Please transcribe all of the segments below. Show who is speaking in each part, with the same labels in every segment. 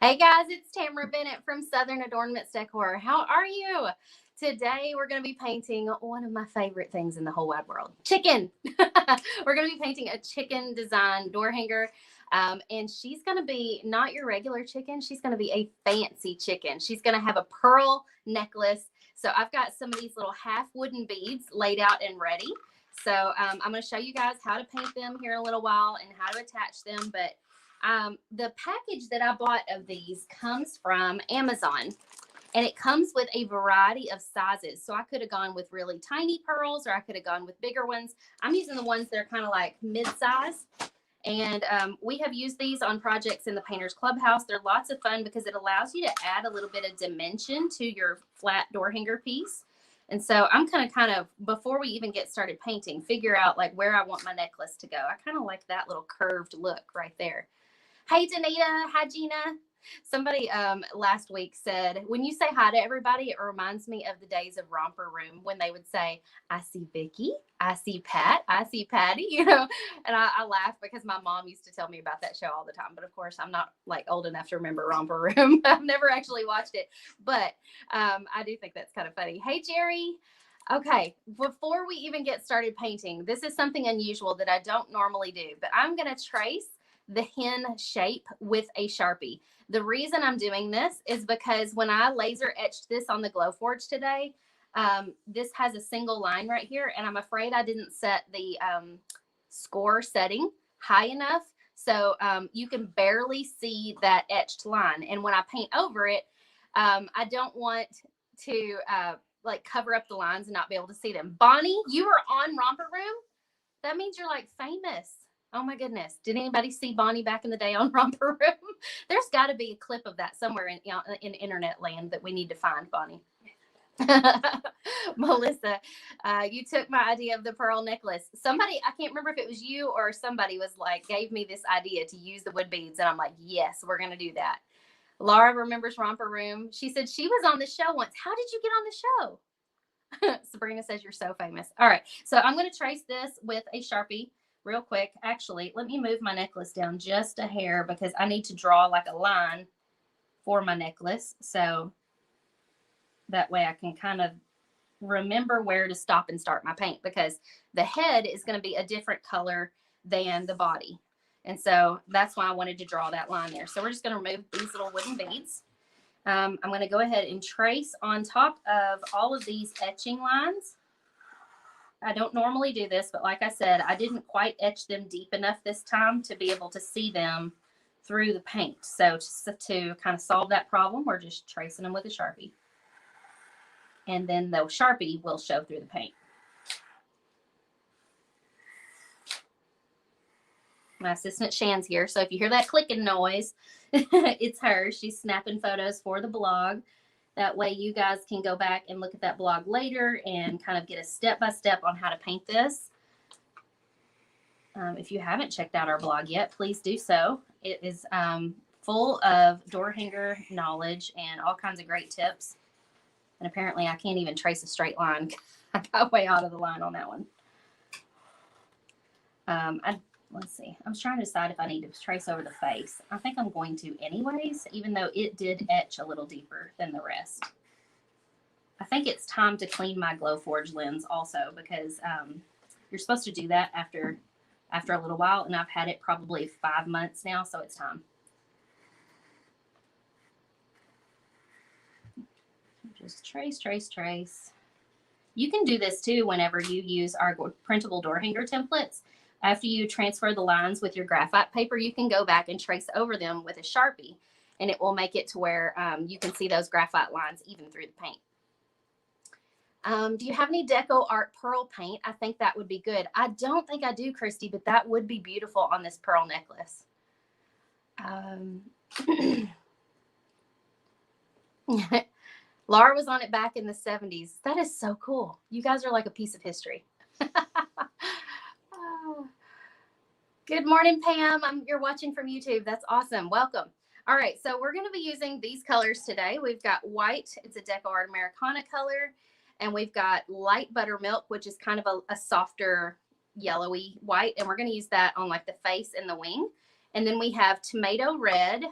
Speaker 1: Hey guys, it's Tamara Bennett from Southern Adornments Decor. How are you? Today we're going to be painting one of my favorite things in the whole wide world, chicken. We're going to be painting a chicken design door hanger. And she's going to be not your regular chicken. She's going to be a fancy chicken. She's going to have a pearl necklace. So I've got some of these little half wooden beads laid out and ready. So I'm going to show you guys how to paint them here in a little while and how to attach them. But the package that I bought of these comes from Amazon, and it comes with a variety of sizes. So I could have gone with really tiny pearls, or I could have gone with bigger ones. I'm using the ones that are kind of like mid-size. And we have used these on projects in the Painters Clubhouse. They're lots of fun because it allows you to add a little bit of dimension to your flat door hanger piece. And so I'm going to kind of, before we even get started painting, figure out like where I want my necklace to go. I kind of like that little curved look right there. Hey, Danita. Hi, Gina. Somebody last week said, when you say hi to everybody, it reminds me of the days of Romper Room when they would say, I see Vicky, I see Pat, I see Patty, you know, and I laugh because my mom used to tell me about that show all the time. But of course, I'm not like old enough to remember Romper Room. I've never actually watched it, but I do think that's kind of funny. Hey, Jerry. Okay, before we even get started painting, this is something unusual that I don't normally do, but I'm going to trace the hen shape with a Sharpie. The reason I'm doing this is because when I laser etched this on the Glowforge today, this has a single line right here, and I'm afraid I didn't set the score setting high enough, so you can barely see that etched line. And when I paint over it, I don't want to like cover up the lines and not be able to see them. Bonnie, you are on Romper Room. That means you're like famous. Oh my goodness. Did anybody see Bonnie back in the day on Romper Room? There's got to be a clip of that somewhere in internet land that we need to find, Bonnie. Melissa, you took my idea of the pearl necklace. Somebody, I can't remember if it was you or somebody was like, gave me this idea to use the wood beads. And I'm like, yes, we're going to do that. Laura remembers Romper Room. She said she was on the show once. How did you get on the show? Sabrina says you're so famous. All right. So I'm going to trace this with a Sharpie real quick. Actually, let me move my necklace down just a hair because I need to draw like a line for my necklace. So that way I can kind of remember where to stop and start my paint, because the head is going to be a different color than the body. And so that's why I wanted to draw that line there. So we're just going to remove these little wooden beads. I'm going to go ahead and trace on top of all of these etching lines. I don't normally do this, but like I said, I didn't quite etch them deep enough this time to be able to see them through the paint. So to kind of solve that problem, we're just tracing them with a Sharpie. And then the Sharpie will show through the paint. My assistant Shan's here, so if you hear that clicking noise, it's her. She's snapping photos for the blog. That way you guys can go back and look at that blog later and kind of get a step-by-step on how to paint this. If you haven't checked out our blog yet, please do so. It is full of door hanger knowledge and all kinds of great tips. And apparently I can't even trace a straight line. I got way out of the line on that one. Let's see. I'm trying to decide if I need to trace over the face. I think I'm going to anyways, even though it did etch a little deeper than the rest. I think it's time to clean my Glowforge lens also, because you're supposed to do that after a little while, and I've had it probably 5 months now, so it's time. Just trace, trace, trace. You can do this too whenever you use our printable door hanger templates. After you transfer the lines with your graphite paper, you can go back and trace over them with a Sharpie, and it will make it to where you can see those graphite lines even through the paint. Do you have any Deco Art pearl paint? I think that would be good. I don't think I do, Christy, but that would be beautiful on this pearl necklace. Laura was on it back in the 70s. That is so cool. You guys are like a piece of history. Good morning, Pam. You're watching from YouTube. That's awesome. Welcome. All right, so we're going to be using these colors today. We've got white. It's a Deco Art Americana color. And we've got light buttermilk, which is kind of a softer yellowy white. And we're going to use that on like the face and the wing. And then we have tomato red,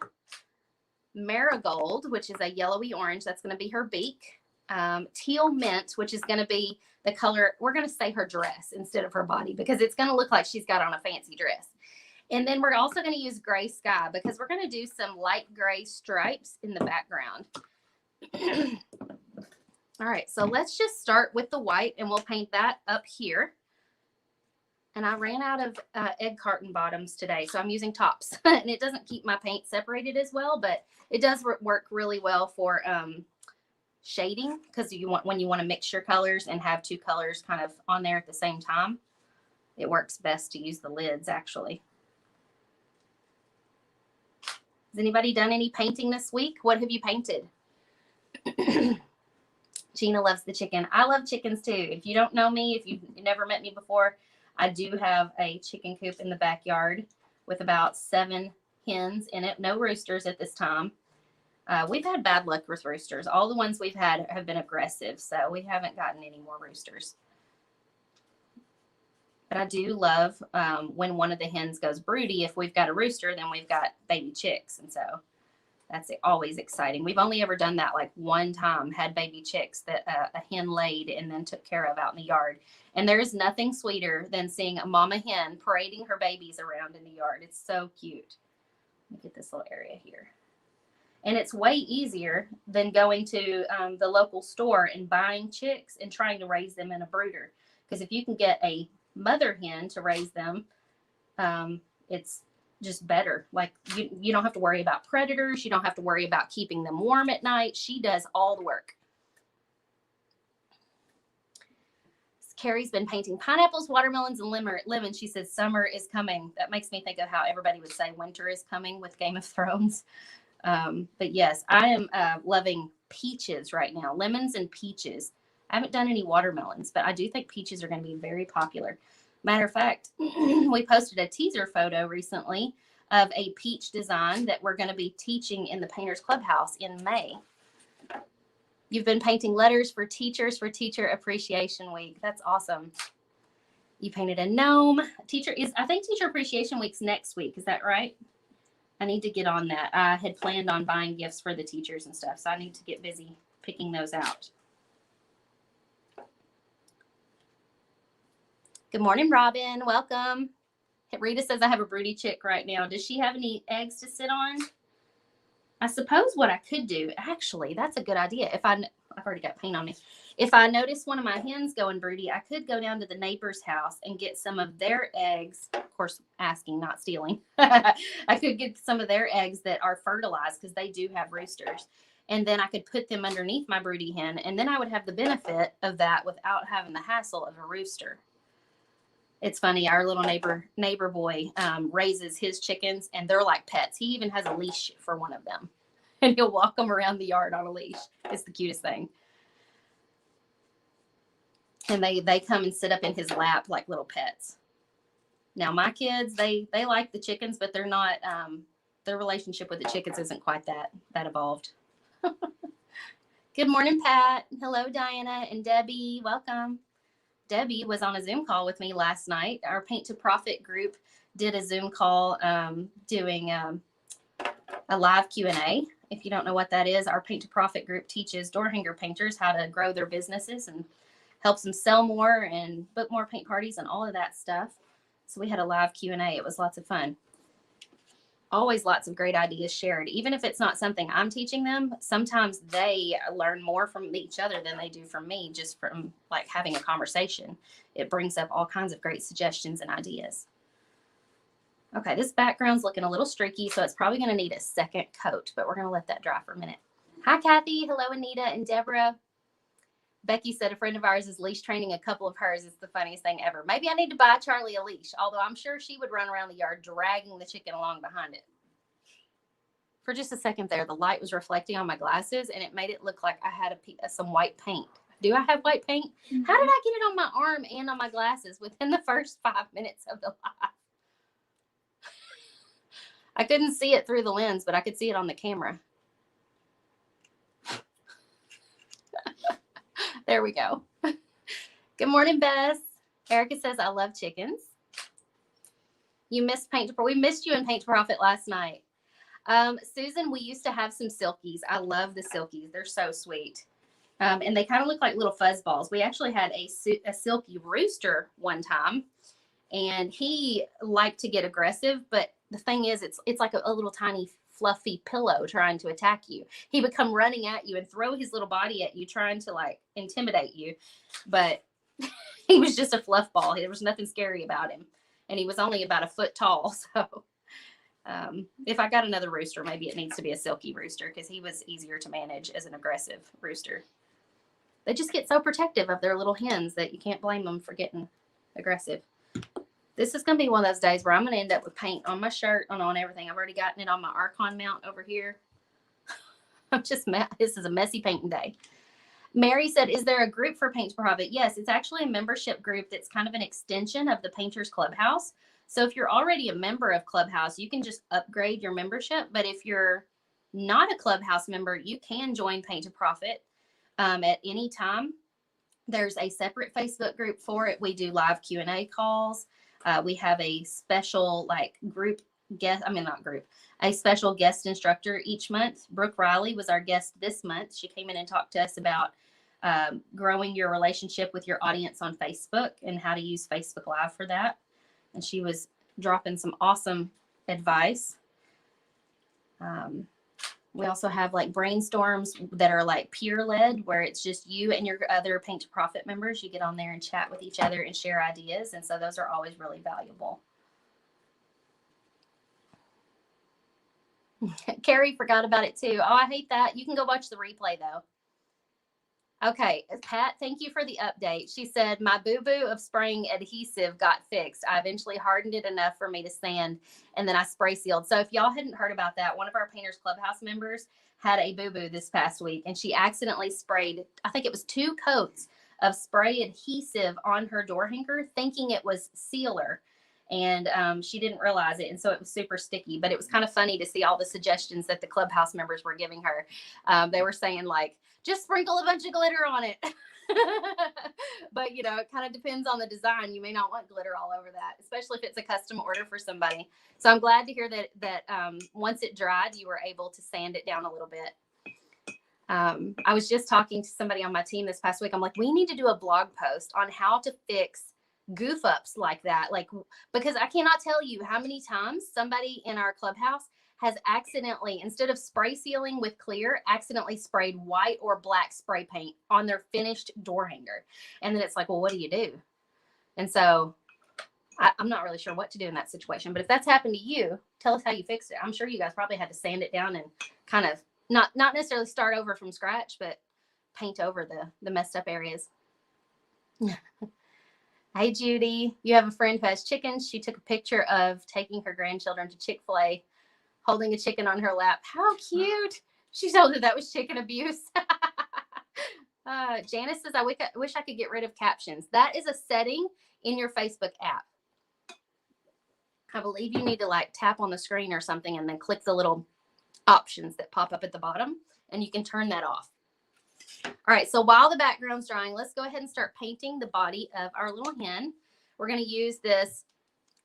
Speaker 1: marigold, which is a yellowy orange. That's going to be her beak. Teal mint, which is going to be the color, we're going to say her dress instead of her body, because it's going to look like she's got on a fancy dress. And then we're also going to use gray sky, because we're going to do some light gray stripes in the background. All right, so let's just start with the white, and we'll paint that up here. And I ran out of egg carton bottoms today, so I'm using tops. And it doesn't keep my paint separated as well, but it does work really well for shading, because when you want to mix your colors and have two colors kind of on there at the same time, it works best to use the lids, actually. Has anybody done any painting this week? What have you painted? Gina loves the chicken. I love chickens too. If you don't know me, if you've never met me before, I do have a chicken coop in the backyard with about 7 hens in it. No roosters at this time. We've had bad luck with roosters. All the ones we've had have been aggressive, so we haven't gotten any more roosters. But I do love when one of the hens goes broody. If we've got a rooster, then we've got baby chicks, and so that's always exciting. We've only ever done that like one time, had baby chicks that a hen laid and then took care of out in the yard. And there is nothing sweeter than seeing a mama hen parading her babies around in the yard. It's so cute. Let me get this little area here. And it's way easier than going to the local store and buying chicks and trying to raise them in a brooder. Because if you can get a mother hen to raise them, it's just better. Like you don't have to worry about predators. You don't have to worry about keeping them warm at night. She does all the work. Carrie's been painting pineapples, watermelons, and lemon. She says summer is coming. That makes me think of how everybody would say winter is coming with Game of Thrones. But yes, I am loving peaches right now. Lemons and peaches. I haven't done any watermelons, but I do think peaches are going to be very popular. Matter of fact, we posted a teaser photo recently of a peach design that we're going to be teaching in the Painters Clubhouse in May. You've been painting letters for teachers for Teacher Appreciation Week. That's awesome. You painted a gnome. I think Teacher Appreciation Week's next week. Is that right? I need to get on that. I had planned on buying gifts for the teachers and stuff, so I need to get busy picking those out. Good morning, Robin. Welcome. Rita says I have a broody chick right now. Does she have any eggs to sit on? I suppose what I could do, actually, that's a good idea. I've already got paint on me. If I notice one of my hens going broody, I could go down to the neighbor's house and get some of their eggs. Of course, asking, not stealing. I could get some of their eggs that are fertilized, because they do have roosters. And then I could put them underneath my broody hen, and then I would have the benefit of that without having the hassle of a rooster. It's funny, our little neighbor boy raises his chickens, and they're like pets. He even has a leash for one of them, and he'll walk them around the yard on a leash. It's the cutest thing. And they come and sit up in his lap like little pets. Now my kids, they like the chickens, but they're not. Their relationship with the chickens isn't quite that evolved. Good morning, Pat. Hello, Diana and Debbie. Welcome. Debbie was on a Zoom call with me last night. Our Paint to Profit group did a Zoom call doing a live Q&A. If you don't know what that is, our Paint to Profit group teaches door hanger painters how to grow their businesses and helps them sell more and book more paint parties and all of that stuff. So we had a live Q&A. It was lots of fun. Always lots of great ideas shared. Even if it's not something I'm teaching them, sometimes they learn more from each other than they do from me, just from like having a conversation. It brings up all kinds of great suggestions and ideas. Okay, this background's looking a little streaky, so it's probably going to need a second coat, but we're going to let that dry for a minute. Hi, Kathy. Hello, Anita and Deborah. Becky said a friend of ours is leash training a couple of hers. It's the funniest thing ever. Maybe I need to buy Charlie a leash, although I'm sure she would run around the yard dragging the chicken along behind it. For just a second there, the light was reflecting on my glasses, and it made it look like I had some white paint. Do I have white paint? Mm-hmm. How did I get it on my arm and on my glasses within the first 5 minutes of the live? I couldn't see it through the lens, but I could see it on the camera. There we go. Good morning, Bess. Erica says, I love chickens. You missed Paint to Profit. We missed you in Paint to Profit last night. Susan, we used to have some silkies. I love the silkies. They're so sweet. And they kind of look like little fuzz balls. We actually had a silky rooster one time, and he liked to get aggressive. But the thing is, it's like a little tiny fluffy pillow trying to attack you. He would come running at you and throw his little body at you, trying to like intimidate you. But he was just a fluff ball. There was nothing scary about him, and he was only about a foot tall. So if I got another rooster, maybe it needs to be a silky rooster because he was easier to manage as an aggressive rooster. They just get so protective of their little hens that you can't blame them for getting aggressive. This is going to be one of those days where I'm going to end up with paint on my shirt and on everything. I've already gotten it on my Archon mount over here. This is a messy painting day. Mary said, is there a group for Paint to Profit? Yes, it's actually a membership group that's kind of an extension of the Painters Clubhouse. So if you're already a member of Clubhouse, you can just upgrade your membership. But if you're not a Clubhouse member, you can join Paint to Profit at any time. There's a separate Facebook group for it. We do live Q&A calls. We have a special a special guest instructor each month. Brooke Riley was our guest this month. She came in and talked to us about growing your relationship with your audience on Facebook and how to use Facebook Live for that. And she was dropping some awesome advice. We also have like brainstorms that are like peer led, where it's just you and your other Paint to Profit members. You get on there and chat with each other and share ideas. And so those are always really valuable. Carrie forgot about it too. Oh, I hate that. You can go watch the replay though. Okay, Pat, thank you for the update. She said, my boo-boo of spraying adhesive got fixed. I eventually hardened it enough for me to sand, and then I spray sealed. So if y'all hadn't heard about that, one of our Painters Clubhouse members had a boo-boo this past week, and she accidentally sprayed, I think it was 2 coats of spray adhesive on her door hanger, thinking it was sealer. And she didn't realize it. And so it was super sticky. But it was kind of funny to see all the suggestions that the Clubhouse members were giving her. They were saying, like, just sprinkle a bunch of glitter on it. But, you know, it kind of depends on the design. You may not want glitter all over that, especially if it's a custom order for somebody. So I'm glad to hear that once it dried, you were able to sand it down a little bit. I was just talking to somebody on my team this past week. I'm like, we need to do a blog post on how to fix goof ups like that. Like, because I cannot tell you how many times somebody in our clubhouse has accidentally, instead of spray sealing with clear, accidentally sprayed white or black spray paint on their finished door hanger. And then it's like, well, what do you do? And so I'm not really sure what to do in that situation. But if that's happened to you, tell us how you fixed it. I'm sure you guys probably had to sand it down and kind of not necessarily start over from scratch, but paint over the messed up areas. Hey, Judy, you have a friend who has chickens. She took a picture of taking her grandchildren to Chick-fil-A, holding a chicken on her lap. How cute. She told her that was chicken abuse. Janice says, I wish I could get rid of captions. That is a setting in your Facebook app. I believe you need to like tap on the screen or something and then click the little options that pop up at the bottom, and you can turn that off. All right, so while the background's drying, let's go ahead and start painting the body of our little hen. We're going to use this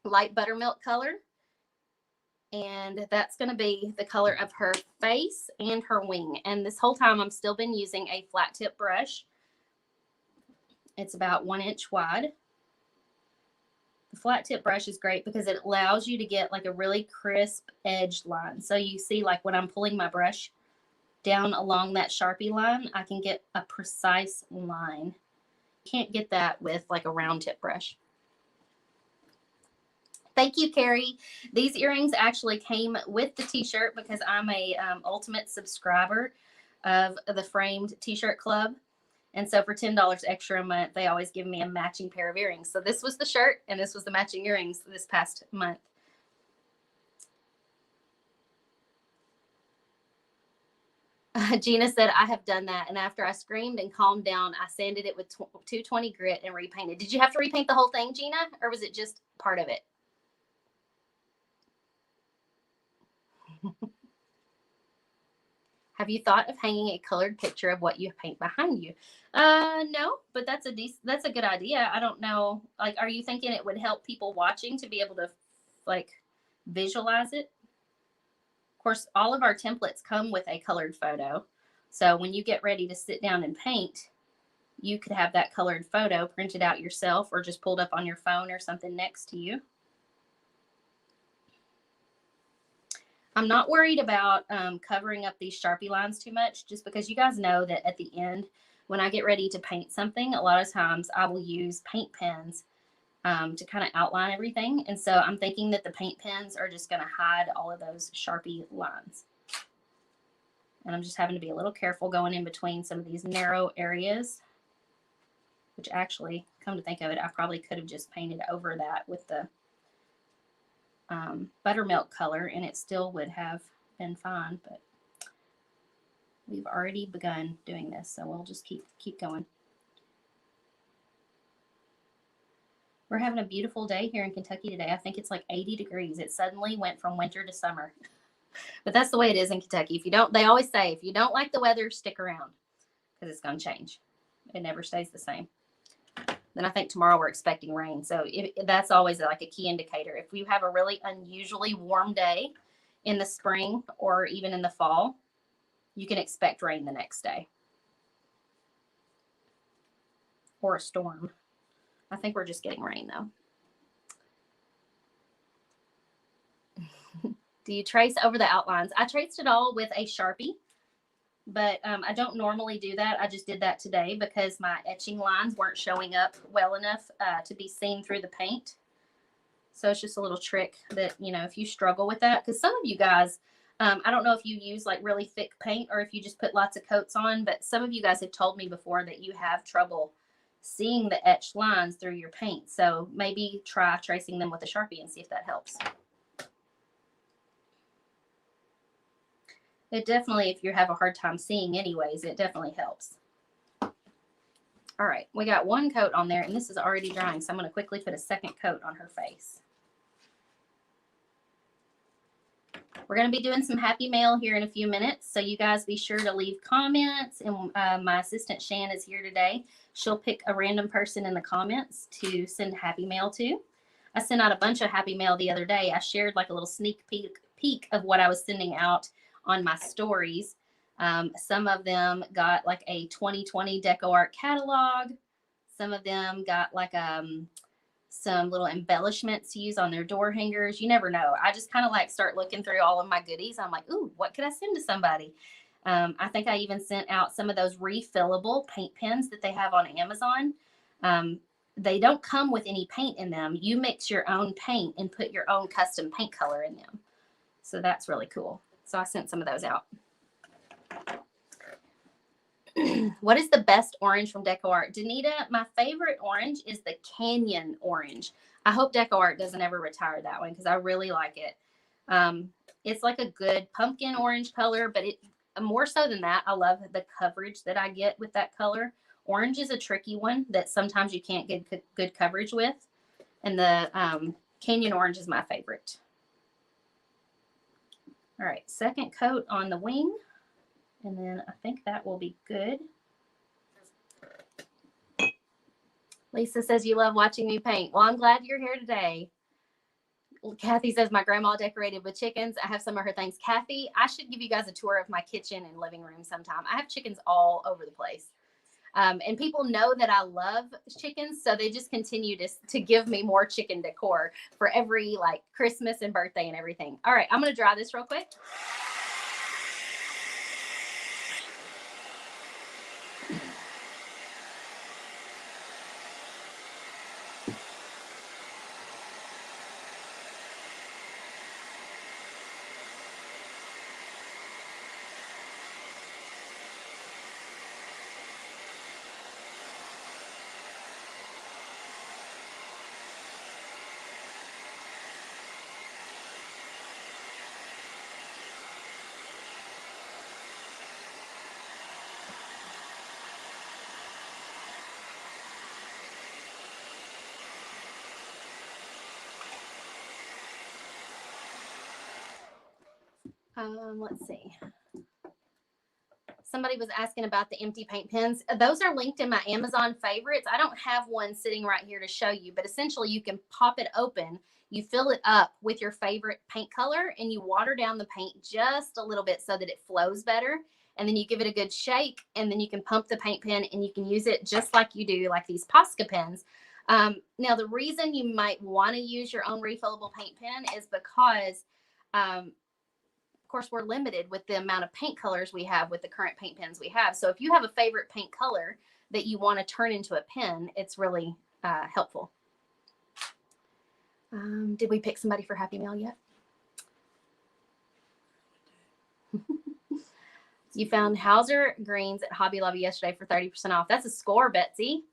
Speaker 1: light buttermilk color, and that's going to be the color of her face and her wing. And this whole time, I've still been using a flat tip brush. It's about 1 inch wide. The flat tip brush is great because it allows you to get like a really crisp edge line. So you see, like when I'm pulling my brush down along that Sharpie line, I can get a precise line. You can't get that with like a round tip brush. Thank you, Carrie. These earrings actually came with the t-shirt because I'm a ultimate subscriber of the Framed T-shirt Club. And so for $10 extra a month, they always give me a matching pair of earrings. So this was the shirt and this was the matching earrings this past month. Gina said, I have done that. And after I screamed and calmed down, I sanded it with 220 grit and repainted. Did you have to repaint the whole thing, Gina? Or was it just part of it? Have you thought of hanging a colored picture of what you paint behind you? No, but that's a good idea. I don't know. Like, are you thinking it would help people watching to be able to like visualize it? course, all of our templates come with a colored photo. So when you get ready to sit down and paint, you could have that colored photo printed out yourself or just pulled up on your phone or something next to you. I'm not worried about covering up these Sharpie lines too much, just because you guys know that at the end, when I get ready to paint something, a lot of times I will use paint pens to kind of outline everything. And so I'm thinking that the paint pens are just going to hide all of those Sharpie lines. And I'm just having to be a little careful going in between some of these narrow areas, which actually, come to think of it, I probably could have just painted over that with the buttermilk color and it still would have been fine, but we've already begun doing this, so we'll just keep going. We're having a beautiful day here in Kentucky today. I think it's like 80 degrees. It suddenly went from winter to summer. But that's the way it is in Kentucky. If you don't, they always say, if you don't like the weather, stick around because it's going to change. It never stays the same. Then I think tomorrow we're expecting rain. So that's always like a key indicator. If you have a really unusually warm day in the spring or even in the fall, you can expect rain the next day. Or a storm. I think we're just getting rain though. Do you trace over the outlines? I traced it all with a Sharpie, but I don't normally do that. I just did that today because my etching lines weren't showing up well enough to be seen through the paint. So it's just a little trick that, you know, if you struggle with that, because some of you guys, I don't know if you use like really thick paint or if you just put lots of coats on, but some of you guys have told me before that you have trouble seeing the etched lines through your paint. So maybe try tracing them with a Sharpie and see if that helps. It definitely, if you have a hard time seeing anyways, it definitely helps. All right, we got one coat on there and this is already drying. So I'm going to quickly put a second coat on her face. We're going to be doing some happy mail here in a few minutes. So you guys be sure to leave comments. And my assistant Shan is here today. She'll pick a random person in the comments to send happy mail to. I sent out a bunch of happy mail the other day. I shared like a little sneak peek of what I was sending out on my stories. Some of them got like a 2020 Deco Art catalog. Some of them got like some little embellishments to use on their door hangers. You never know. I just kind of like start looking through all of my goodies. I'm like, ooh, what could I send to somebody? I think I even sent out some of those refillable paint pens that they have on Amazon. They don't come with any paint in them. You mix your own paint and put your own custom paint color in them. So that's really cool. So I sent some of those out. What is the best orange from Deco Art? Danita, my favorite orange is the Canyon orange. I hope Deco Art doesn't ever retire that one because I really like it. It's like a good pumpkin orange color, but it more so than that, I love the coverage that I get with that color. Orange is a tricky one that sometimes you can't get good coverage with. And the Canyon orange is my favorite. All right, second coat on the wing. And then I think that will be good. Lisa says you love watching me paint. Well, I'm glad you're here today. Kathy says my grandma decorated with chickens. I have some of her things. Kathy, I should give you guys a tour of my kitchen and living room sometime. I have chickens all over the place. And people know that I love chickens, so they just continue to give me more chicken decor for every like Christmas and birthday and everything. All right, I'm going to dry this real quick. Let's see. somebody was asking about the empty paint pens. Those are linked in my Amazon favorites. I don't have one sitting right here to show you, but essentially you can pop it open, you fill it up with your favorite paint color, and you water down the paint just a little bit so that it flows better. And then you give it a good shake, and then you can pump the paint pen, and you can use it just like you do like these Posca pens. Now, the reason you might want to use your own refillable paint pen is because of course, we're limited with the amount of paint colors we have with the current paint pens we have. So if you have a favorite paint color that you want to turn into a pen, it's really helpful. Did we pick somebody for Happy Mail yet? You found Hauser greens at Hobby Lobby yesterday for 30% off. That's a score, Betsy.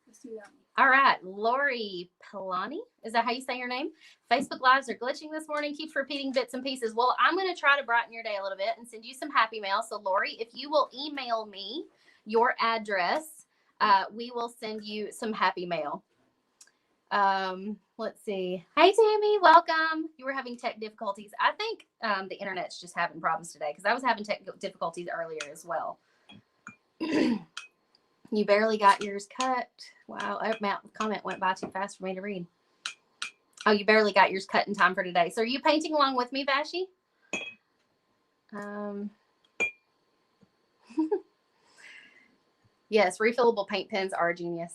Speaker 1: All right, Lori Pilani, is that how you say your name? Facebook Lives are glitching this morning, keeps repeating bits and pieces. Well, I'm going to try to brighten your day a little bit and send you some Happy Mail. So, Lori, if you will email me your address, we will send you some Happy Mail. Let's see. Hey, Tammy, welcome. You were having tech difficulties. I think the internet's just having problems today because I was having tech difficulties earlier as well. You barely got yours cut. Wow, that comment went by too fast for me to read. Oh, you barely got yours cut in time for today. So are you painting along with me, Vashi? Yes, refillable paint pens are genius.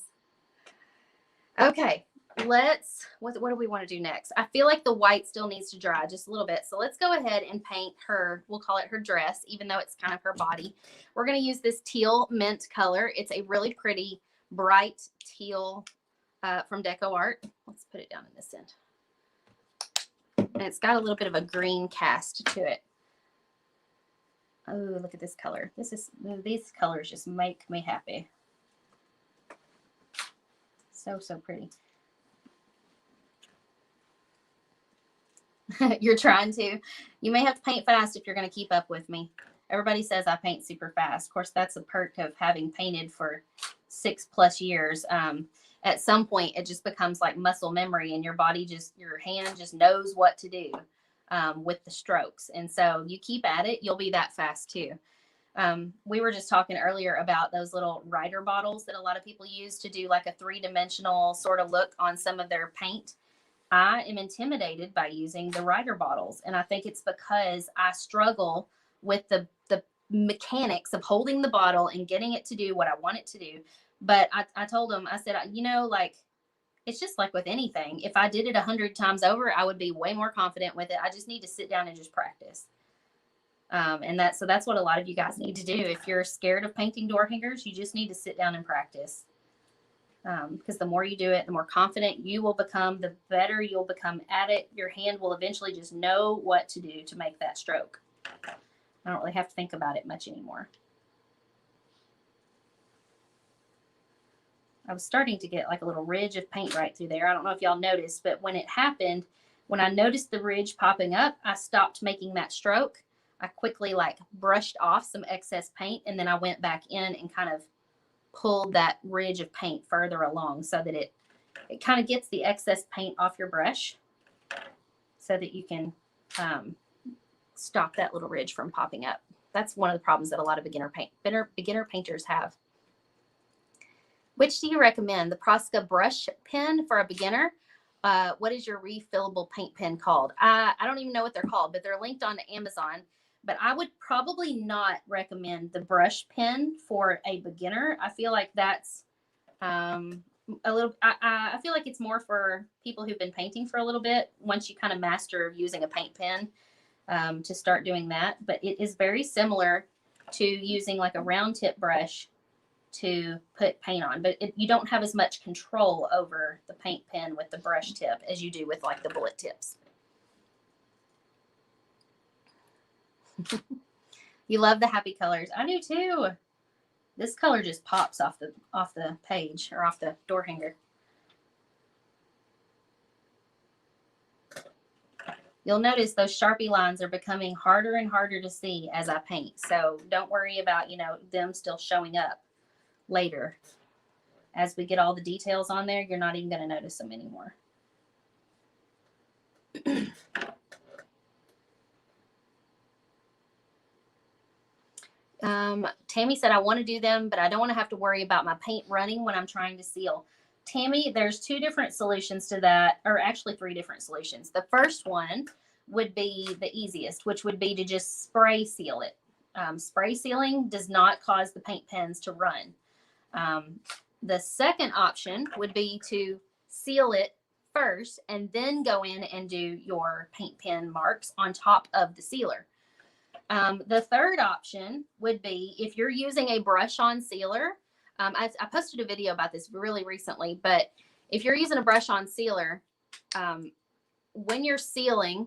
Speaker 1: Okay, what do we want to do next? I feel like the white still needs to dry just a little bit. So let's go ahead and paint her, we'll call it her dress, even though it's kind of her body. We're going to use this teal mint color. It's a really pretty, bright teal from Deco Art. Let's put it down in this end. And it's got a little bit of a green cast to it. Oh, look at this color. These colors just make me happy. So pretty. You're trying to. You may have to paint fast if you're going to keep up with me. Everybody says I paint super fast. Of course, that's a perk of having painted for 6+ years. At some point, it just becomes like muscle memory, and your hand just knows what to do with the strokes. And so you keep at it, you'll be that fast too. We were just talking earlier about those little writer bottles that a lot of people use to do like a 3-dimensional sort of look on some of their paint. I am intimidated by using the writer bottles, and I think it's because I struggle with the mechanics of holding the bottle and getting it to do what I want it to do. But I told them, I said, like, it's just like with anything. If I did it 100 times over, I would be way more confident with it. I just need to sit down and just practice. So that's what a lot of you guys need to do. If you're scared of painting door hangers, you just need to sit down and practice. Because the more you do it, the more confident you will become, the better you'll become at it. Your hand will eventually just know what to do to make that stroke. I don't really have to think about it much anymore. I was starting to get like a little ridge of paint right through there. I don't know if y'all noticed, but when it happened, when I noticed the ridge popping up, I stopped making that stroke. I quickly like brushed off some excess paint, and then I went back in and kind of pulled that ridge of paint further along so that it kind of gets the excess paint off your brush so that you can stop that little ridge from popping up. That's one of the problems that a lot of beginner painters have. Which do you recommend? The Posca brush pen for a beginner? What is your refillable paint pen called? I don't even know what they're called, but they're linked on Amazon. But I would probably not recommend the brush pen for a beginner. I feel like that's I feel like it's more for people who've been painting for a little bit. Once you kind of master using a paint pen, to start doing that. But it is very similar to using like a round tip brush to put paint on. But you don't have as much control over the paint pen with the brush tip as you do with like the bullet tips. You love the happy colors. I do too. This color just pops off the page or off the door hanger. You'll notice those Sharpie lines are becoming harder and harder to see as I paint. So don't worry about, them still showing up later. As we get all the details on there, you're not even going to notice them anymore. Tammy said, I want to do them, but I don't want to have to worry about my paint running when I'm trying to seal. Tammy, there's 2 different solutions to that, or actually 3 different solutions. The first one would be the easiest, which would be to just spray seal it. Spray sealing does not cause the paint pens to run. The second option would be to seal it first and then go in and do your paint pen marks on top of the sealer. The third option would be if you're using a brush-on sealer. I posted a video about this really recently, but if you're using a brush-on sealer, when you're sealing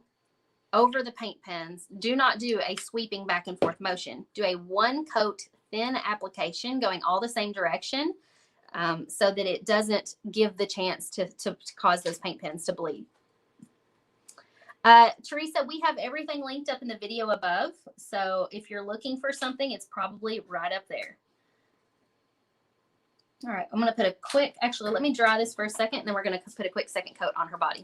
Speaker 1: over the paint pens, do not do a sweeping back and forth motion. Do a 1-coat thin application going all the same direction, so that it doesn't give the chance to cause those paint pens to bleed. Teresa, we have everything linked up in the video above. So if you're looking for something, it's probably right up there. All right, I'm going to put a quick, actually, let me dry this for a second, and then we're going to put a quick second coat on her body.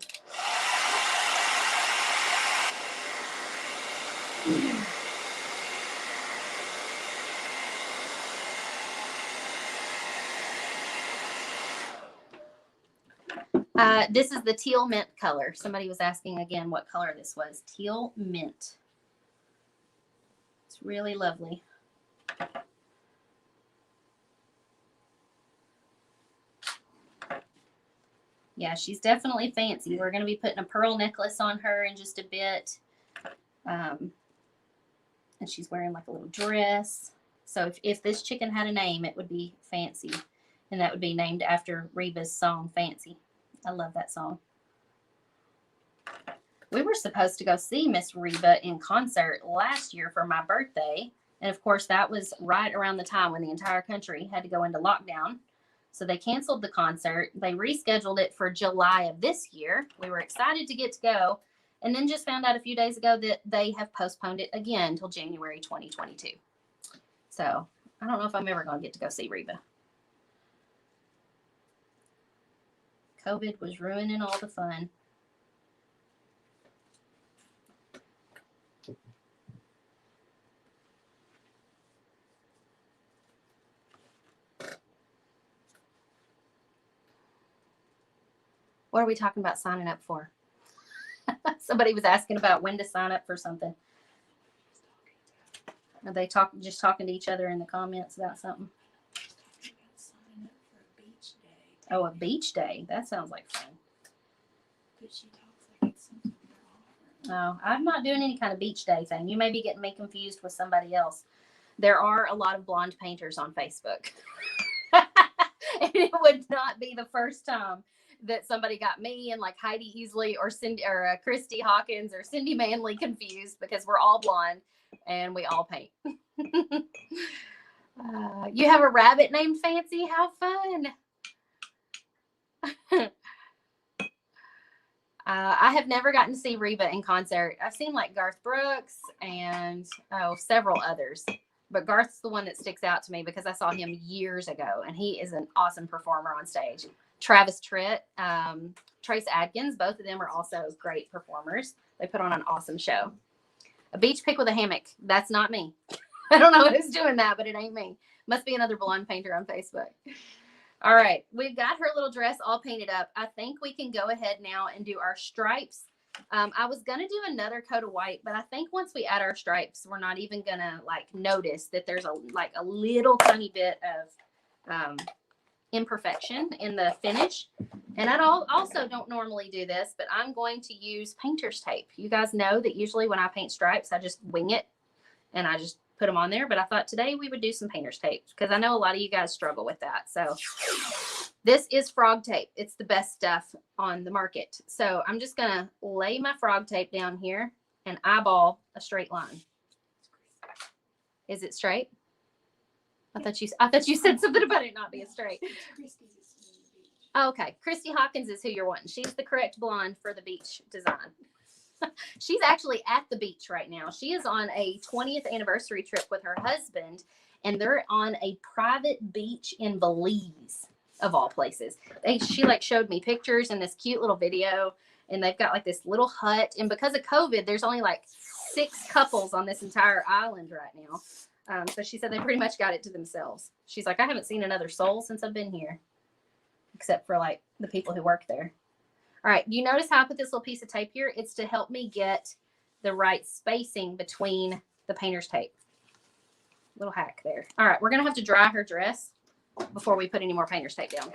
Speaker 1: This is the teal mint color. Somebody was asking again what color this was. Teal mint. It's really lovely. Yeah, she's definitely fancy. We're going to be putting a pearl necklace on her in just a bit. And she's wearing like a little dress. So if this chicken had a name, it would be Fancy. And that would be named after Reba's song, Fancy. I love that song. We were supposed to go see Miss Reba in concert last year for my birthday. And of course, that was right around the time when the entire country had to go into lockdown. So they canceled the concert. They rescheduled it for July of this year. We were excited to get to go. And then just found out a few days ago that they have postponed it again until January 2022. So I don't know if I'm ever going to get to go see Reba. COVID was ruining all the fun. What are we talking about signing up for? Somebody was asking about when to sign up for something. Are they just talking to each other in the comments about something? Oh, a beach day. That sounds like fun. No, I'm not doing any kind of beach day thing. You may be getting me confused with somebody else. There are a lot of blonde painters on Facebook. And it would not be the first time that somebody got me and like Heidi Easley or Cindy or Christy Hawkins or Cindy Manley confused, because we're all blonde and we all paint. You have a rabbit named Fancy? How fun. I have never gotten to see Reba in concert. I've seen like Garth Brooks and several others, but Garth's the one that sticks out to me because I saw him years ago and he is an awesome performer on stage. Travis Tritt, Trace Adkins, both of them are also great performers. They put on an awesome show. A beach pic with a hammock. That's not me. I don't know who's doing that, but it ain't me. Must be another blonde painter on Facebook. All right, we've got her little dress all painted up. I think we can go ahead now and do our stripes. I was going to do another coat of white, but I think once we add our stripes, we're not even going to like notice that there's a little tiny bit of imperfection in the finish. And I also don't normally do this, but I'm going to use painter's tape. You guys know that usually when I paint stripes, I just wing it and I just put them on there. But I thought today we would do some painter's tape because I know a lot of you guys struggle with that. So this is frog tape. It's the best stuff on the market. So I'm just going to lay my frog tape down here and eyeball a straight line. Is it straight? I thought you said something about it not being straight. Okay, Christy Hawkins is who you're wanting. She's the correct blonde for the beach design. She's actually at the beach right now. She is on a 20th anniversary trip with her husband, and they're on a private beach in Belize, of all places. She like showed me pictures in this cute little video, and they've got like this little hut. And because of COVID, there's only like 6 couples on this entire island right now. So she said they pretty much got it to themselves. She's like, I haven't seen another soul since I've been here, except for like the people who work there. All right, you notice how I put this little piece of tape here? It's to help me get the right spacing between the painter's tape. Little hack there. All right, we're gonna have to dry her dress before we put any more painter's tape down.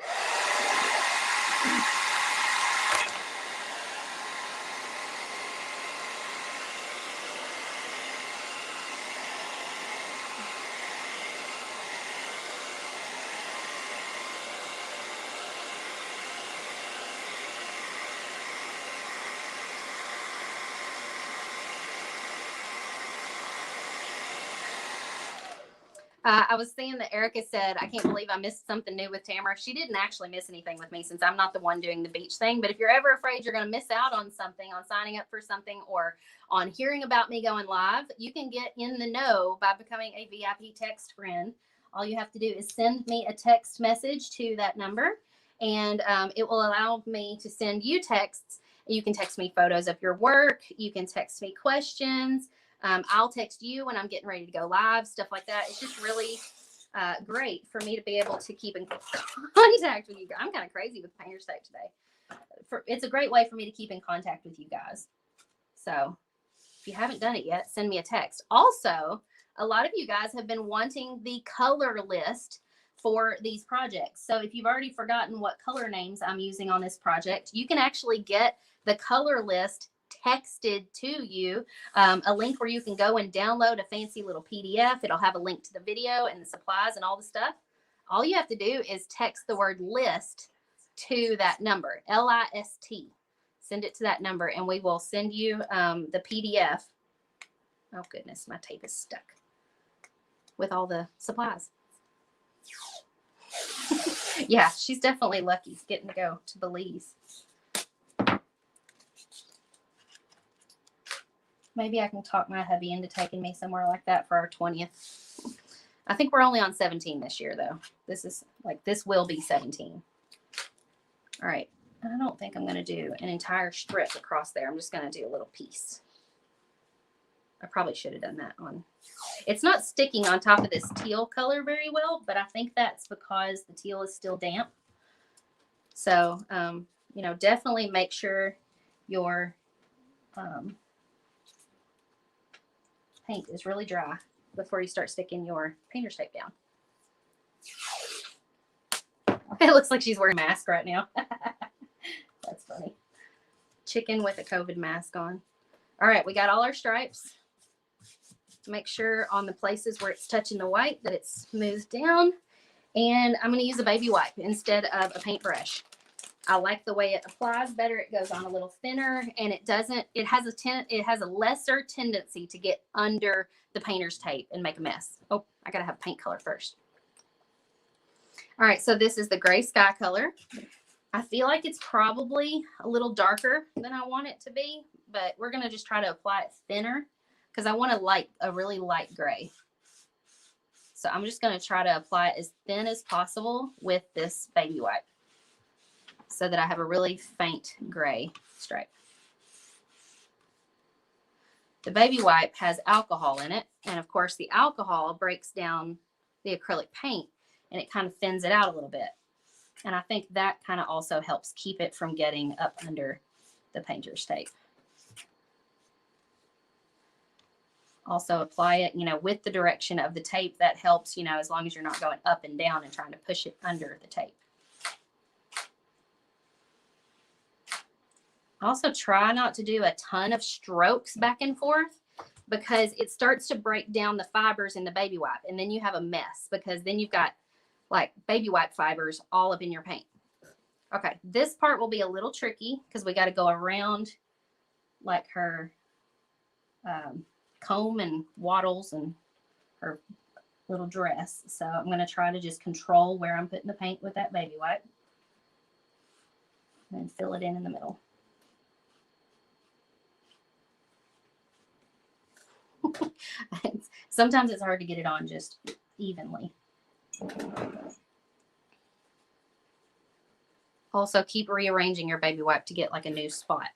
Speaker 1: I was seeing that Erica said, I can't believe I missed something new with Tamara. She didn't actually miss anything with me since I'm not the one doing the beach thing. But if you're ever afraid you're going to miss out on something, on signing up for something, or on hearing about me going live, you can get in the know by becoming a VIP text friend. All you have to do is send me a text message to that number, and it will allow me to send you texts. You can text me photos of your work. You can text me questions. I'll text you when I'm getting ready to go live, stuff like that. It's just really great for me to be able to keep in contact with you guys. I'm kind of crazy with painter's tape today. It's a great way for me to keep in contact with you guys. So if you haven't done it yet, send me a text. Also, a lot of you guys have been wanting the color list for these projects. So if you've already forgotten what color names I'm using on this project, you can actually get the color list texted to you, a link where you can go and download a fancy little PDF. It'll have a link to the video and the supplies and all the stuff. All you have to do is text the word list to that number, L-I-S-T. Send it to that number and we will send you the PDF. Oh goodness, my tape is stuck with all the supplies. Yeah, she's definitely lucky getting to go to Belize. Maybe I can talk my hubby into taking me somewhere like that for our 20th. I think we're only on 17 this year, though. This will be 17. All right. I don't think I'm going to do an entire strip across there. I'm just going to do a little piece. I probably should have done that on. It's not sticking on top of this teal color very well, but I think that's because the teal is still damp. So, you know, definitely make sure your paint is really dry before you start sticking your painter's tape down. It looks like she's wearing a mask right now. That's funny. Chicken with a COVID mask on. All right, we got all our stripes. Make sure on the places where it's touching the white that it's smoothed down. And I'm going to use a baby wipe instead of a paintbrush. I like the way it applies better. It goes on a little thinner, and it has a lesser tendency to get under the painter's tape and make a mess. Oh, I got to have paint color first. All right, so this is the gray sky color. I feel like it's probably a little darker than I want it to be, but we're going to just try to apply it thinner because I want a really light gray. So I'm just going to try to apply it as thin as possible with this baby wipe, so that I have a really faint gray stripe. The baby wipe has alcohol in it. And of course the alcohol breaks down the acrylic paint and it kind of thins it out a little bit. And I think that kind of also helps keep it from getting up under the painter's tape. Also apply it, you know, with the direction of the tape. That helps, you know, as long as you're not going up and down and trying to push it under the tape. Also try not to do a ton of strokes back and forth because it starts to break down the fibers in the baby wipe, and then you have a mess because then you've got like baby wipe fibers all up in your paint. Okay, this part will be a little tricky because we got to go around like her comb and wattles and her little dress. So I'm going to try to just control where I'm putting the paint with that baby wipe and fill it in the middle. Sometimes it's hard to get it on just evenly. Also, keep rearranging your baby wipe to get like a new spot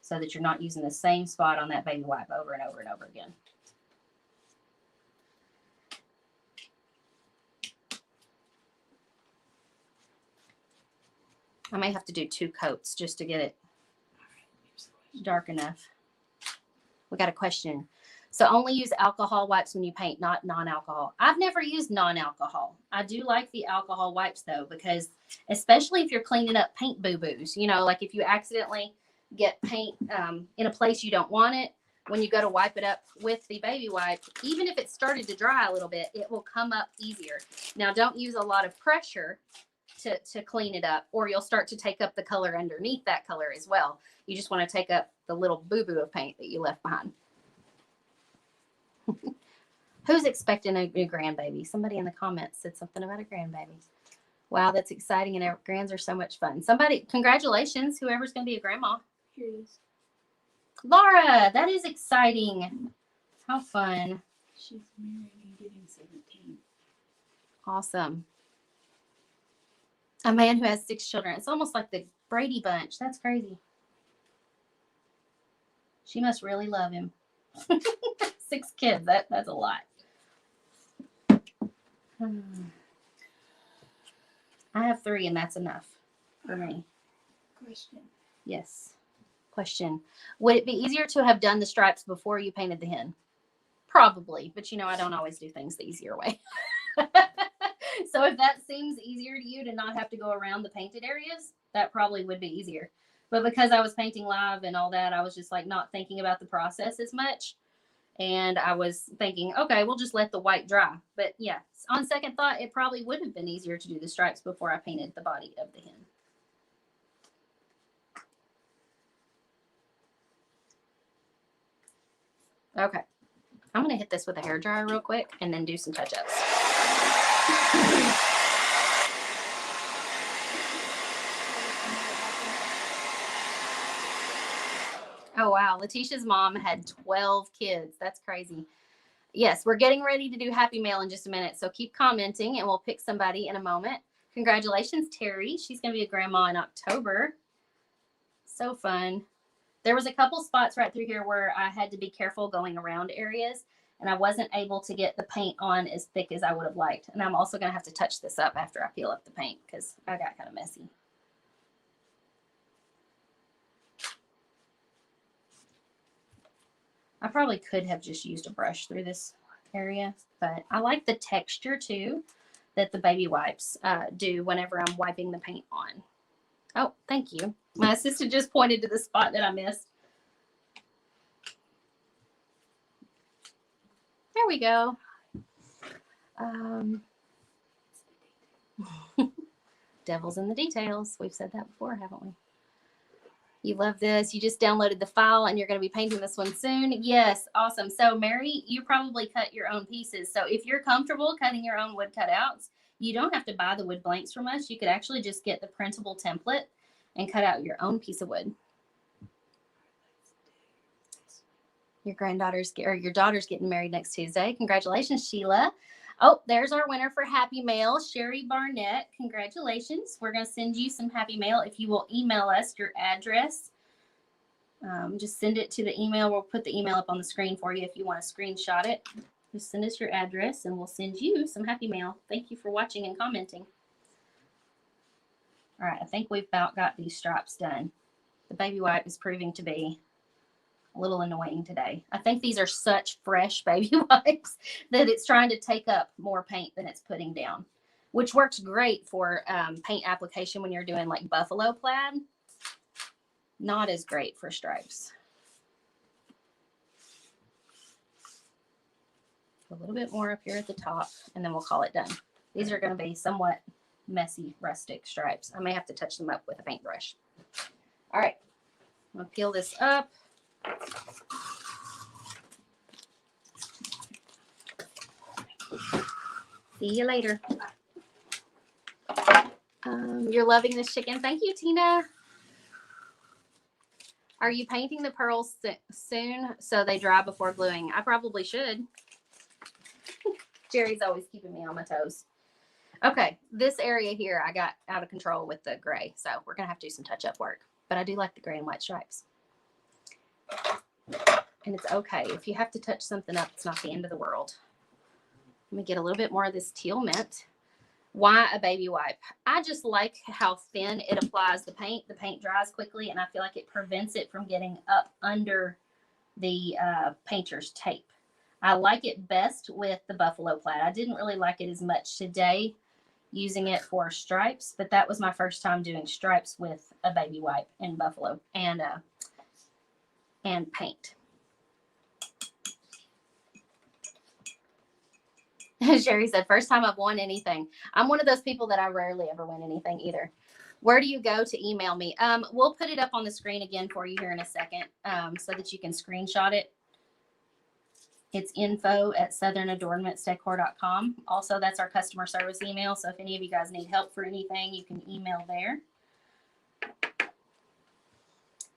Speaker 1: so that you're not using the same spot on that baby wipe over and over and over again. I may have to do 2 coats just to get it dark enough. We got a question. So only use alcohol wipes when you paint, not non-alcohol. I've never used non-alcohol. I do like the alcohol wipes though, because especially if you're cleaning up paint boo-boos, you know, like if you accidentally get paint in a place you don't want it, when you go to wipe it up with the baby wipe, even if it started to dry a little bit, it will come up easier. Now, don't use a lot of pressure to clean it up, or you'll start to take up the color underneath that color as well. You just want to take up the little boo-boo of paint that you left behind. Who's expecting a new grandbaby? Somebody in the comments said something about a grandbaby. Wow, that's exciting, and our grands are so much fun. Somebody, congratulations, whoever's going to be a grandma.
Speaker 2: Here it is.
Speaker 1: Laura, that is exciting. How fun.
Speaker 2: She's married and getting 17.
Speaker 1: Awesome. A man who has 6 children. It's almost like the Brady Bunch. That's crazy. She must really love him. 6 kids. That's a lot. I have 3, and that's enough for me.
Speaker 2: Question.
Speaker 1: Yes. Question. Would it be easier to have done the stripes before you painted the hen? Probably, but you know, I don't always do things the easier way. So if that seems easier to you to not have to go around the painted areas, that probably would be easier. But because I was painting live and all that, I was just like not thinking about the process as much. And I was thinking, okay, we'll just let the white dry. But yeah, on second thought, it probably would have been easier to do the stripes before I painted the body of the hen. Okay, I'm going to hit this with a hairdryer real quick and then do some touch-ups. Oh, wow. Letitia's mom had 12 kids. That's crazy. Yes, we're getting ready to do Happy Mail in just a minute, so keep commenting, and we'll pick somebody in a moment. Congratulations, Terry. She's going to be a grandma in October. So fun. There was a couple spots right through here where I had to be careful going around areas, and I wasn't able to get the paint on as thick as I would have liked. And I'm also going to have to touch this up after I peel up the paint because I got kind of messy. I probably could have just used a brush through this area, but I like the texture too that the baby wipes do whenever I'm wiping the paint on. Oh, thank you. My assistant just pointed to the spot that I missed. There we go. Devil's in the details. We've said that before, haven't we? You love this. You just downloaded the file and you're going to be painting this one soon. Yes, awesome. So Mary, you probably cut your own pieces. So if you're comfortable cutting your own wood cutouts, you don't have to buy the wood blanks from us. You could actually just get the printable template and cut out your own piece of wood. Your daughter's getting married next Tuesday. Congratulations, Sheila. Oh, there's our winner for Happy Mail, Sherry Barnett. Congratulations. We're going to send you some Happy Mail if you will email us your address. Just send it to the email. We'll put the email up on the screen for you if you want to screenshot it. Just send us your address and we'll send you some Happy Mail. Thank you for watching and commenting. All right, I think we've about got these stripes done. The baby wipe is proving to be a little annoying today. I think these are such fresh baby wipes that it's trying to take up more paint than it's putting down, which works great for paint application when you're doing like buffalo plaid. Not as great for stripes. A little bit more up here at the top, and then we'll call it done. These are going to be somewhat messy, rustic stripes. I may have to touch them up with a paintbrush. All right, I'm going to peel this up. See you later. You're loving this chicken. Thank you, Tina. Are you painting the pearls soon so they dry before gluing? I probably should. Jerry's always keeping me on my toes. Okay, this area here I got out of control with the gray, so we're going to have to do some touch-up work. But I do like the gray and white stripes. And it's okay. If you have to touch something up, it's not the end of the world. Let me get a little bit more of this teal mint. Why a baby wipe? I just like how thin it applies the paint. The paint dries quickly, and I feel like it prevents it from getting up under the painter's tape. I like it best with the buffalo plaid. I didn't really like it as much today using it for stripes, but that was my first time doing stripes with a baby wipe and buffalo and paint. Sherry said, first time I've won anything. I'm one of those people that I rarely ever win anything either. Where do you go to email me? We'll put it up on the screen again for you here in a second so that you can screenshot it. It's info@southernadornamentsdecor.com. Also, that's our customer service email. So if any of you guys need help for anything, you can email there.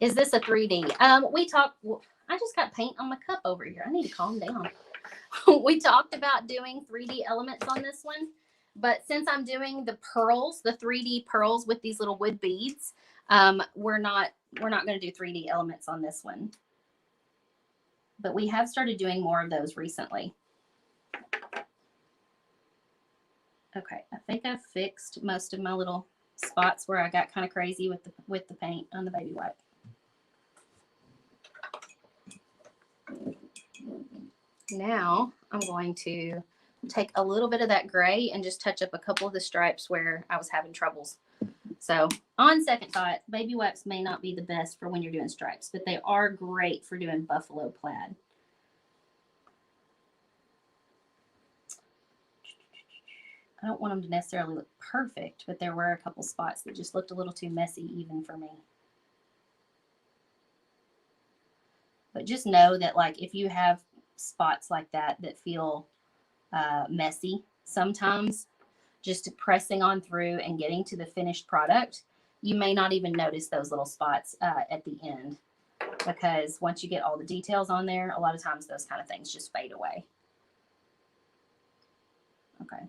Speaker 1: Is this a 3D? I just got paint on my cup over here. I need to calm down. We talked about doing 3D elements on this one, but since I'm doing the pearls, the 3D pearls with these little wood beads, we're not going to do 3D elements on this one. But we have started doing more of those recently. Okay, I think I've fixed most of my little spots where I got kind of crazy with the paint on the baby wipe. Now I'm going to take a little bit of that gray and just touch up a couple of the stripes where I was having troubles. So on second thought, baby wipes may not be the best for when you're doing stripes, but they are great for doing buffalo plaid. I don't want them to necessarily look perfect, but there were a couple spots that just looked a little too messy even for me. But just know that, like, if you have spots like that feel messy sometimes, just pressing on through and getting to the finished product, you may not even notice those little spots at the end, because once you get all the details on there, a lot of times those kind of things just fade away. Okay,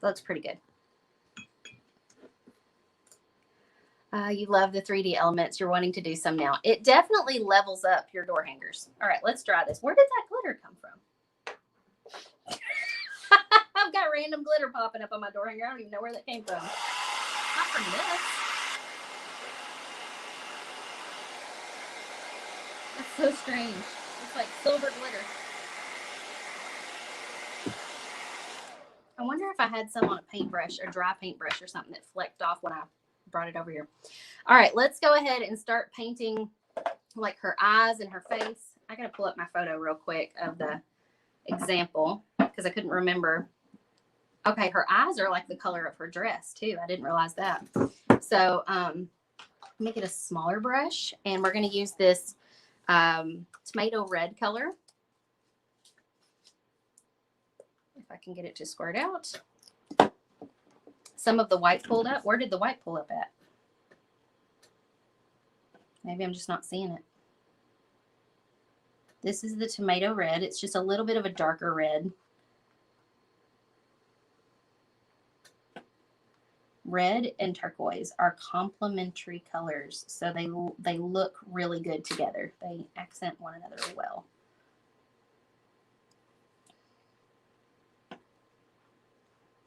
Speaker 1: looks pretty good. You love the 3D elements. You're wanting to do some now. It definitely levels up your door hangers. All right, let's try this. Where did that glitter come from? I've got random glitter popping up on my door hanger. I don't even know where that came from. Not from this. That's so strange. It's like silver glitter. I wonder if I had some on a paintbrush, or dry paintbrush or something that flecked off when I brought it over here. All right, let's go ahead and start painting like her eyes and her face. I gotta pull up my photo real quick of the example because I couldn't remember. Okay, her eyes are like the color of her dress too. I didn't realize that. So make it a smaller brush, and we're gonna use this tomato red color. If I can get it to squirt out. Some of the white pulled up. Where did the white pull up at? Maybe I'm just not seeing it. This is the tomato red. It's just a little bit of a darker red. Red and turquoise are complementary colors, so they look really good together. They accent one another well.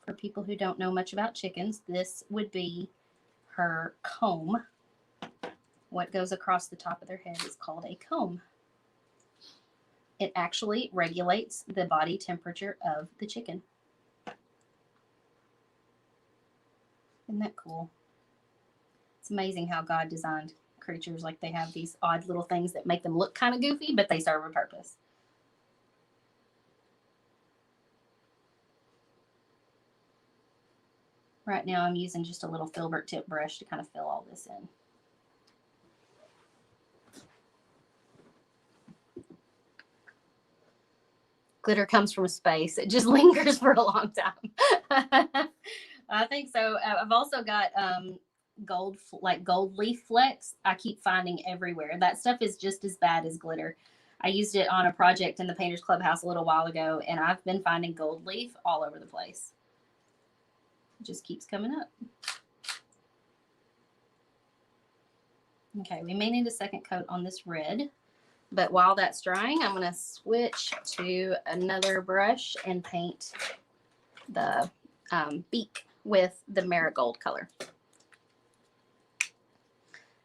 Speaker 1: For people who don't know much about chickens, this would be her comb. What goes across the top of their head is called a comb. It actually regulates the body temperature of the chicken. Isn't that cool? It's amazing how God designed creatures. Like, they have these odd little things that make them look kind of goofy, but they serve a purpose. Right now I'm using just a little filbert tip brush to kind of fill all this in. Glitter comes from space. It just lingers for a long time. I think so. I've also got gold leaf flecks. I keep finding everywhere. That stuff is just as bad as glitter. I used it on a project in the Painters Clubhouse a little while ago, and I've been finding gold leaf all over the place. It just keeps coming up. Okay, we may need a second coat on this red, but while that's drying, I'm going to switch to another brush and paint the beak. with the marigold color.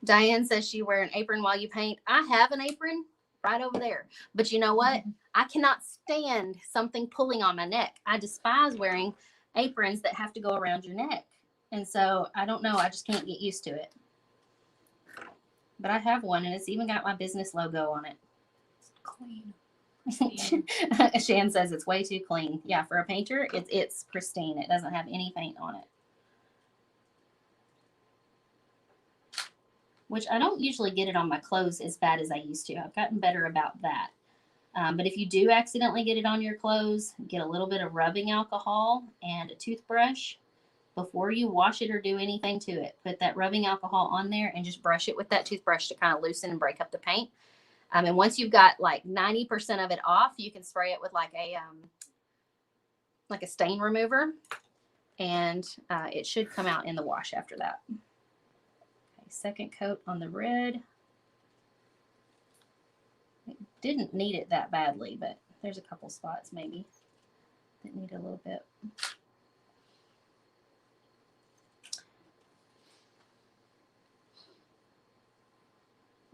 Speaker 1: Diane says she wear an apron while you paint. I have an apron right over there. But you know what? I cannot stand something pulling on my neck. I despise wearing aprons that have to go around your neck. And so I don't know. I just can't get used to it. But I have one, and it's even got my business logo on it.
Speaker 2: It's clean.
Speaker 1: Shan says it's way too clean. Yeah, for a painter, it's pristine. It doesn't have any paint on it. Which I don't usually get it on my clothes as bad as I used to. I've gotten better about that. But if you do accidentally get it on your clothes, get a little bit of rubbing alcohol and a toothbrush before you wash it or do anything to it. Put that rubbing alcohol on there and just brush it with that toothbrush to kind of loosen and break up the paint. And once you've got like 90% of it off, you can spray it with like a stain remover, and it should come out in the wash after that. Okay, second coat on the red. It didn't need it that badly, but there's a couple spots maybe that need a little bit.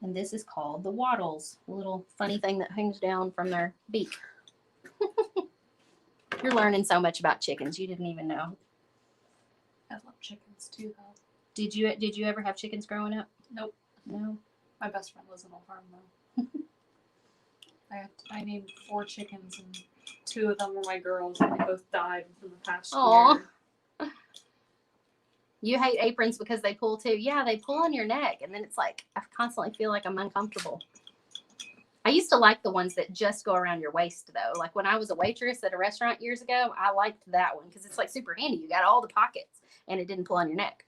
Speaker 1: And this is called the wattles, the little funny thing that hangs down from their beak. You're learning so much about chickens. You didn't even know.
Speaker 2: I love chickens too, though.
Speaker 1: Did you ever have chickens growing up?
Speaker 2: Nope.
Speaker 1: No.
Speaker 2: My best friend lives on a farm, though. I named 4 chickens, and 2 of them were my girls, and they both died within the past year.
Speaker 1: You hate aprons because they pull too. Yeah, they pull on your neck, and then it's like I constantly feel like I'm uncomfortable. I used to like the ones that just go around your waist, though. Like when I was a waitress at a restaurant years ago, I liked that one because it's like super handy. You got all the pockets, and it didn't pull on your neck.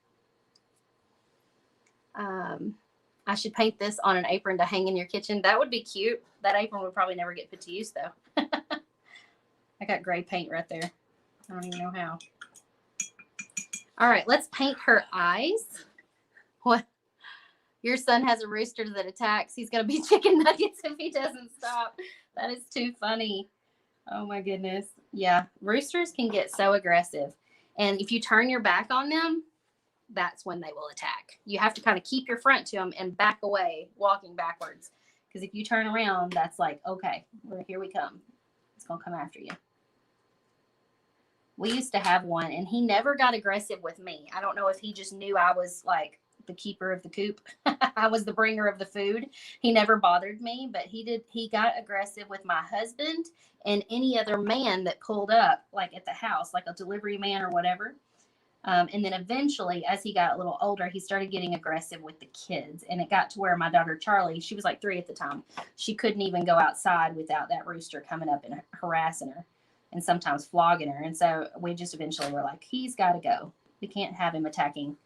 Speaker 1: I should paint this on an apron to hang in your kitchen. That would be cute. That apron would probably never get put to use, though. I got gray paint right there. I don't even know how. All right, let's paint her eyes. What? Your son has a rooster that attacks. He's going to be chicken nuggets if he doesn't stop. That is too funny. Oh, my goodness. Yeah, roosters can get so aggressive. And if you turn your back on them, that's when they will attack. You have to kind of keep your front to them and back away, walking backwards. Because if you turn around, that's like, okay, here we come. It's going to come after you. We used to have one, and he never got aggressive with me. I don't know if he just knew I was like the keeper of the coop. I was the bringer of the food. He never bothered me, but he got aggressive with my husband and any other man that pulled up like at the house, like a delivery man or whatever. And then eventually, as he got a little older, he started getting aggressive with the kids. And it got to where my daughter, Charlie, she was like 3 at the time. She couldn't even go outside without that rooster coming up and harassing her and sometimes flogging her. And so we just eventually were like, he's got to go. We can't have him attacking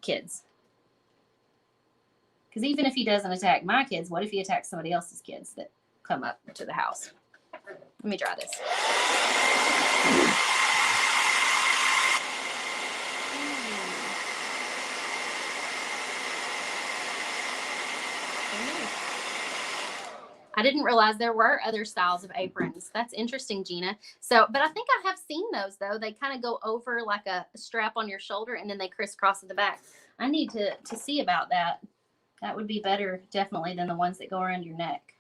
Speaker 1: kids. Because even if he doesn't attack my kids, what if he attacks somebody else's kids that come up to the house? Let me try this. I didn't realize there were other styles of aprons. That's interesting, Gina. So, but I think I have seen those, though. They kind of go over like a strap on your shoulder, and then they crisscross at the back. I need to see about that. That would be better, definitely, than the ones that go around your neck.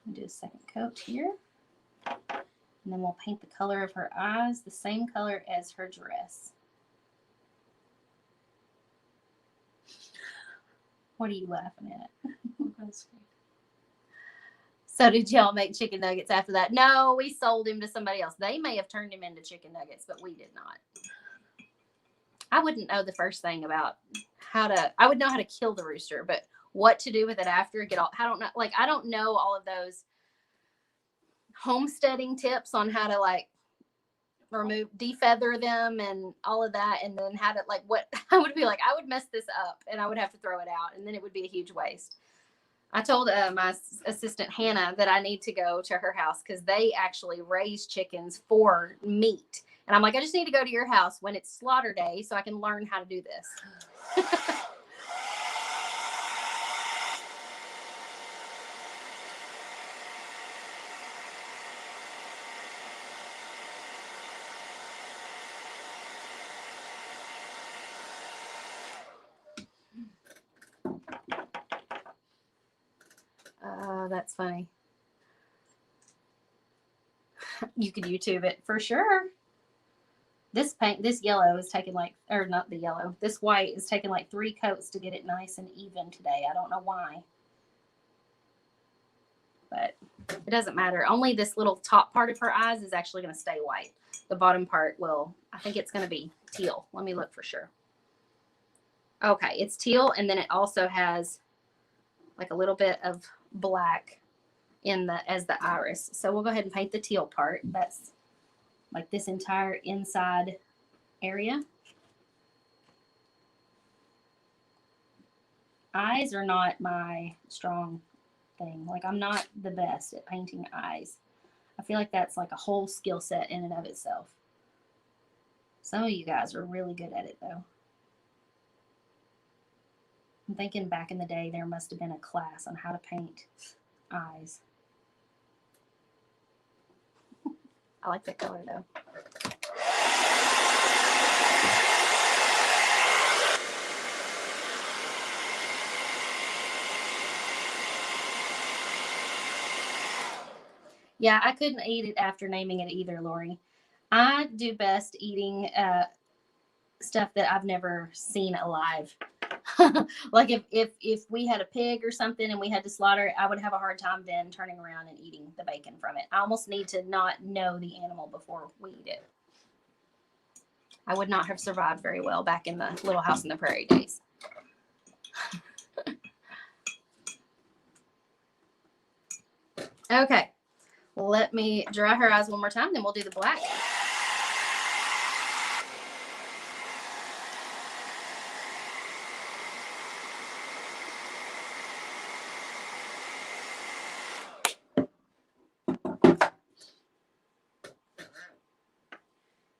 Speaker 1: I'll do a second coat here. And then we'll paint the color of her eyes the same color as her dress. What are you laughing at? So did y'all make chicken nuggets after that? No, we sold him to somebody else. They may have turned him into chicken nuggets, but we did not. I wouldn't know the first thing about I would know how to kill the rooster, but what to do with it after, I don't know all of those homesteading tips on how to defeather them and all of that. And then how to I would be like, I would mess this up and I would have to throw it out, and then it would be a huge waste. I told my assistant Hannah that I need to go to her house because they actually raise chickens for meat. And I'm like, I just need to go to your house when it's slaughter day so I can learn how to do this. Oh, that's funny. You could YouTube it for sure. This paint, this yellow is taking like, or not the yellow, this white is taking like 3 coats to get it nice and even today. I don't know why. But it doesn't matter. Only this little top part of her eyes is actually going to stay white. The bottom part will, I think it's going to be teal. Let me look for sure. Okay, it's teal, and then it also has like a little bit of black in the as the iris. So we'll go ahead and paint the teal part. That's like this entire inside area. Eyes are not my strong thing. Like, I'm not the best at painting eyes. I feel like that's like a whole skill set in and of itself. Some of you guys are really good at it though. I'm thinking back in the day there must have been a class on how to paint eyes. I like that color though. Yeah, I couldn't eat it after naming it either, Lori. I do best eating stuff that I've never seen alive. Like if we had a pig or something and we had to slaughter it, I would have a hard time then turning around and eating the bacon from it. I almost need to not know the animal before we eat it. I would not have survived very well back in the Little House on the Prairie days. Okay, let me dry her eyes one more time, then we'll do the black.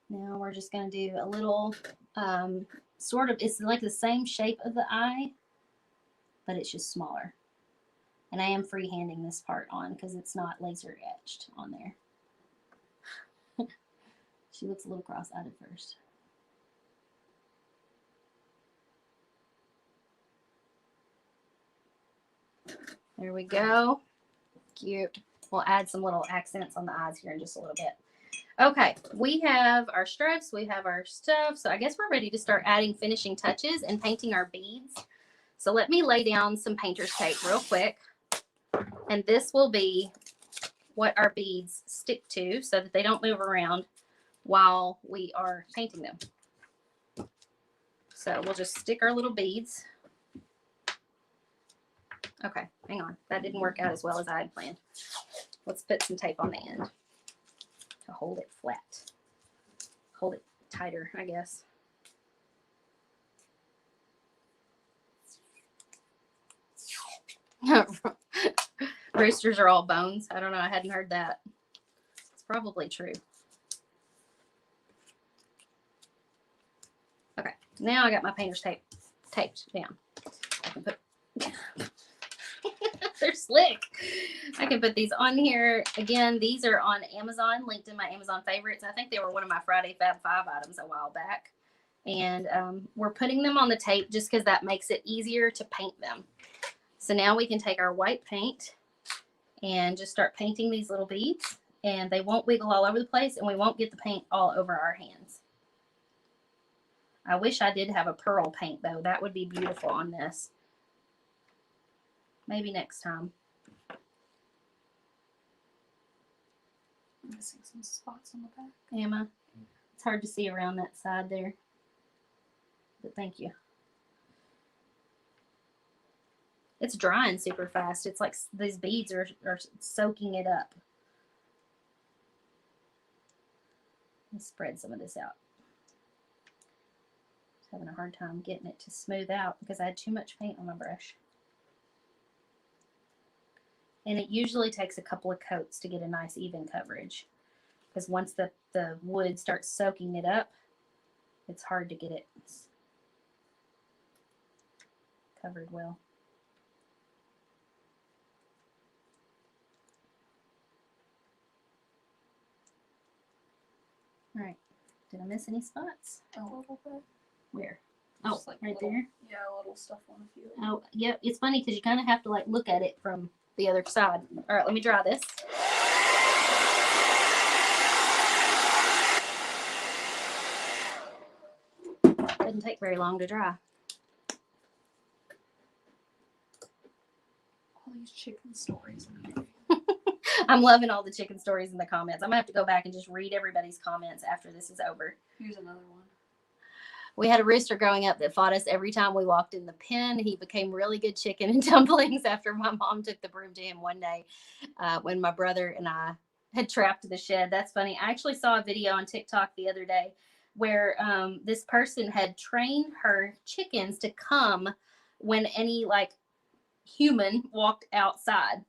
Speaker 1: Now we're just going to do a little sort of, it's like the same shape of the eye, but it's just smaller. And I am freehanding this part on because it's not laser etched on there. She looks a little cross-eyed at first. There we go. Cute. We'll add some little accents on the eyes here in just a little bit. Okay, we have our stripes, we have our stuff. So I guess we're ready to start adding finishing touches and painting our beads. So let me lay down some painter's tape real quick. And this will be what our beads stick to so that they don't move around while we are painting them. So we'll just stick our little beads. Okay, hang on. That didn't work out as well as I had planned. Let's put some tape on the end to hold it flat. Hold it tighter, I guess. Roosters are all bones. I don't know. I hadn't heard that. It's probably true. Okay, now I got my painter's tape taped down. I can put. They're slick. I can put these on here. Again, these are on Amazon, linked in my Amazon favorites. I think they were one of my Friday Fab 5 items a while back. And we're putting them on the tape just because that makes it easier to paint them. So now we can take our white paint and just start painting these little beads. And they won't wiggle all over the place, and we won't get the paint all over our hands. I wish I did have a pearl paint, though. That would be beautiful on this. Maybe next time.
Speaker 2: I'm missing some spots on the back.
Speaker 1: Emma, it's hard to see around that side there. But thank you. It's drying super fast. It's like these beads are soaking it up. Let's spread some of this out. Just having a hard time getting it to smooth out because I had too much paint on my brush. And it usually takes a couple of coats to get a nice even coverage. Because once the wood starts soaking it up, it's hard to get it covered well. All right. Did I miss any spots?
Speaker 2: A little bit.
Speaker 1: Where? Oh,
Speaker 2: Just like
Speaker 1: right
Speaker 2: little,
Speaker 1: there.
Speaker 2: Yeah, little stuff on a few.
Speaker 1: Oh, yeah. It's funny because you kind of have to like look at it from the other side. All right, let me dry this. Didn't take very long to dry.
Speaker 2: All these chicken stories.
Speaker 1: I'm loving all the chicken stories in the comments. I'm gonna have to go back and just read everybody's comments after this is over.
Speaker 2: Here's another one.
Speaker 1: We had a rooster growing up that fought us every time we walked in the pen. He became really good chicken and dumplings after my mom took the broom to him one day when my brother and I had trapped the shed. That's funny. I actually saw a video on TikTok the other day where this person had trained her chickens to come when any like human walked outside.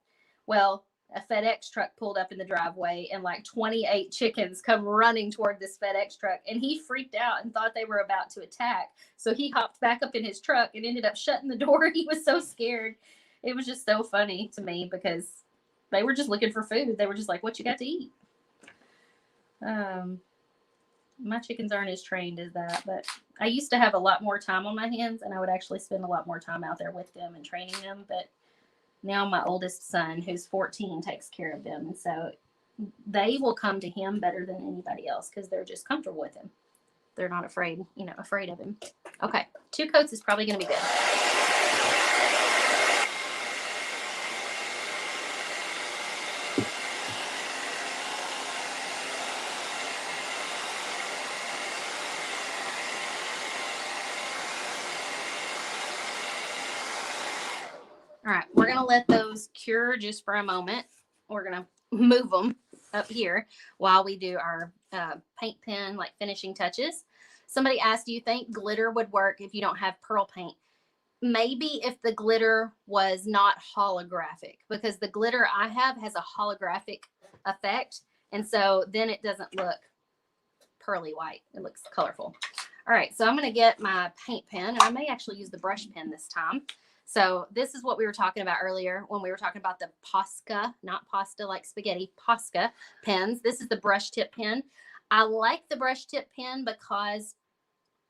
Speaker 1: Well, a FedEx truck pulled up in the driveway and like 28 chickens come running toward this FedEx truck, and he freaked out and thought they were about to attack. So he hopped back up in his truck and ended up shutting the door. He was so scared. It was just so funny to me because they were just looking for food. They were just like, what you got to eat? My chickens aren't as trained as that, but I used to have a lot more time on my hands, and I would actually spend a lot more time out there with them and training them. But now my oldest son, who's 14, takes care of them. And so they will come to him better than anybody else because they're just comfortable with him. They're not afraid of him. Okay, 2 coats is probably going to be good. All right, we're going to let those cure just for a moment. We're going to move them up here while we do our paint pen, like finishing touches. Somebody asked, do you think glitter would work if you don't have pearl paint? Maybe if the glitter was not holographic, because the glitter I have has a holographic effect. And so then it doesn't look pearly white. It looks colorful. All right, so I'm going to get my paint pen, and I may actually use the brush pen this time. So this is what we were talking about earlier when we were talking about the Posca, not pasta like spaghetti, Posca pens. This is the brush tip pen. I like the brush tip pen because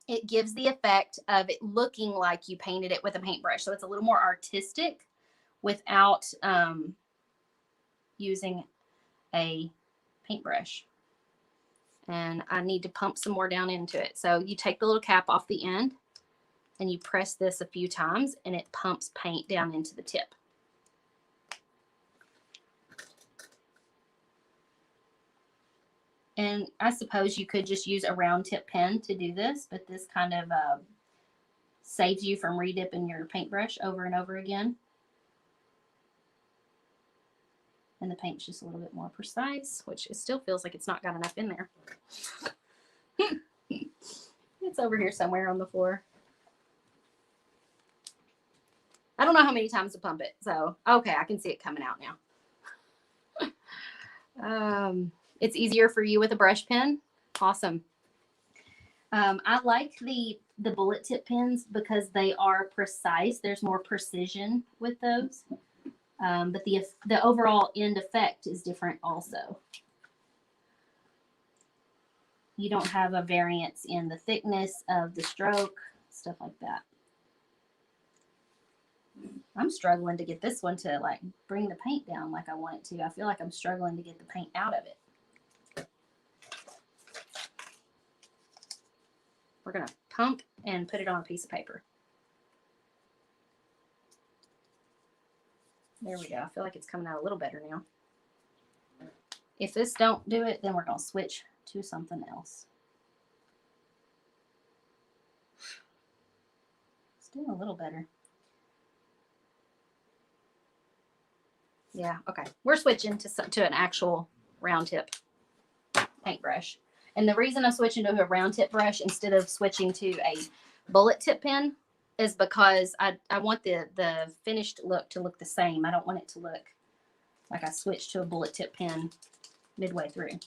Speaker 1: it gives the effect of it looking like you painted it with a paintbrush. So it's a little more artistic without using a paintbrush. And I need to pump some more down into it. So you take the little cap off the end and you press this a few times and it pumps paint down into the tip. And I suppose you could just use a round tip pen to do this, but this kind of saves you from redipping your paintbrush over and over again. And the paint's just a little bit more precise, which it still feels like it's not got enough in there. It's over here somewhere on the floor. I don't know how many times to pump it. So, okay, I can see it coming out now. It's easier for you with a brush pen. Awesome. I like the bullet tip pens because they are precise. There's more precision with those. But the overall end effect is different also. You don't have a variance in the thickness of the stroke, stuff like that. I'm struggling to get this one to like bring the paint down like I want it to. I feel like I'm struggling to get the paint out of it. We're going to pump and put it on a piece of paper. There we go. I feel like it's coming out a little better now. If this don't do it, then we're going to switch to something else. It's doing a little better. Yeah, okay. We're switching to an actual round tip paintbrush. And the reason I'm switching to a round tip brush instead of switching to a bullet tip pen is because I want the finished look to look the same. I don't want it to look like I switched to a bullet tip pen midway through.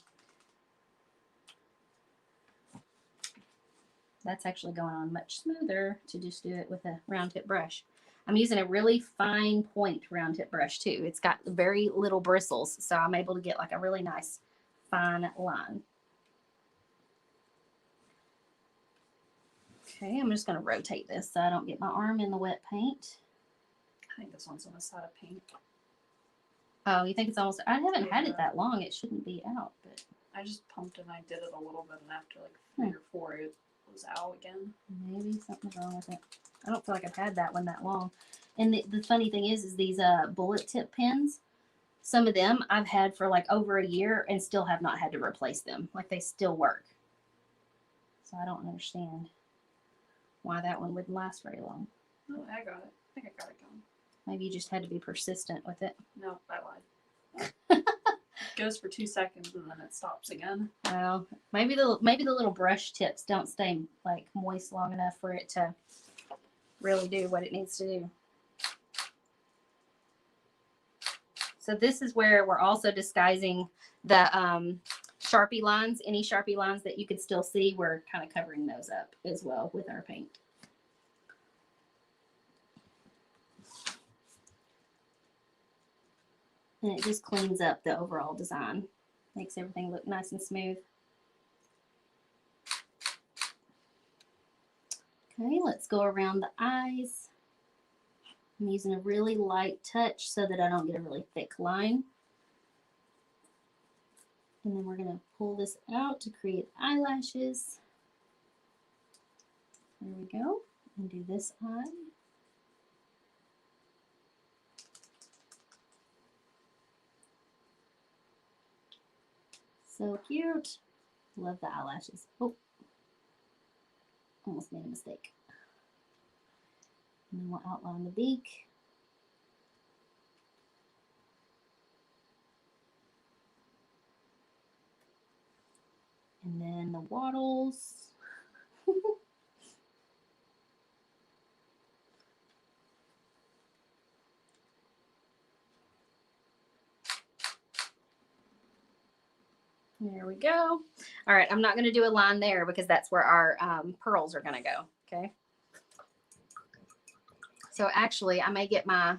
Speaker 1: That's actually going on much smoother to just do it with a round tip brush. I'm using a really fine point round tip brush too. It's got very little bristles, so I'm able to get like a really nice fine line. Okay, I'm just going to rotate this so I don't get my arm in the wet paint.
Speaker 2: I think this one's on the side of paint.
Speaker 1: Oh, you think it's almost? I haven't had it
Speaker 2: Yeah.
Speaker 1: that long. It shouldn't be out, but
Speaker 2: I just pumped and I did it a little bit, and after like 3 or 4, it was out again.
Speaker 1: maybe something's wrong with it. I don't feel like I've had that one that long. And the funny thing is these bullet tip pens. Some of them I've had for like over a year and still have not had to replace them. Like they still work. So I don't understand why that one wouldn't last very long.
Speaker 2: Oh, I got it. I think I got it going.
Speaker 1: Maybe you just had to be persistent with it.
Speaker 2: No, I lied. It goes for 2 seconds and then it stops again.
Speaker 1: Well, maybe the little brush tips don't stay like moist long enough for it to really do what it needs to do. So this is where we're also disguising the Sharpie lines. Any Sharpie lines that you could still see, we're kind of covering those up as well with our paint. And it just cleans up the overall design. Makes everything look nice and smooth. Okay, let's go around the eyes. I'm using a really light touch so that I don't get a really thick line. And then we're going to pull this out to create eyelashes. There we go. And do this eye. So cute. Love the eyelashes. Oh, almost made a mistake. And then we'll outline the beak. And then the wattles. There we go. All right, I'm not going to do a line there because that's where our pearls are going to go, okay? So actually, I may get my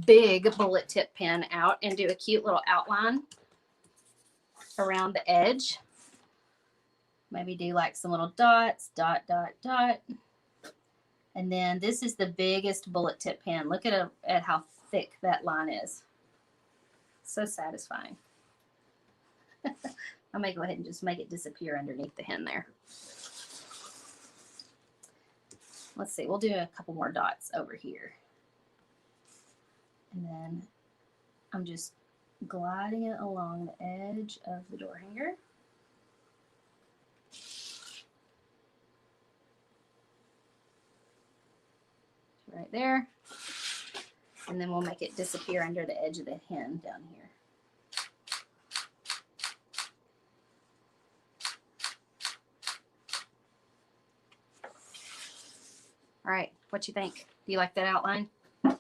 Speaker 1: big bullet tip pen out and do a cute little outline around the edge. Maybe do like some little dots, dot, dot, dot. And then this is the biggest bullet tip pen. Look at how thick that line is. So satisfying. I may go ahead and just make it disappear underneath the hen there. Let's see, we'll do a couple more dots over here. And then I'm just gliding it along the edge of the door hanger. Right there. And then we'll make it disappear under the edge of the hen down here. All right, what you think? Do you like that outline? Kind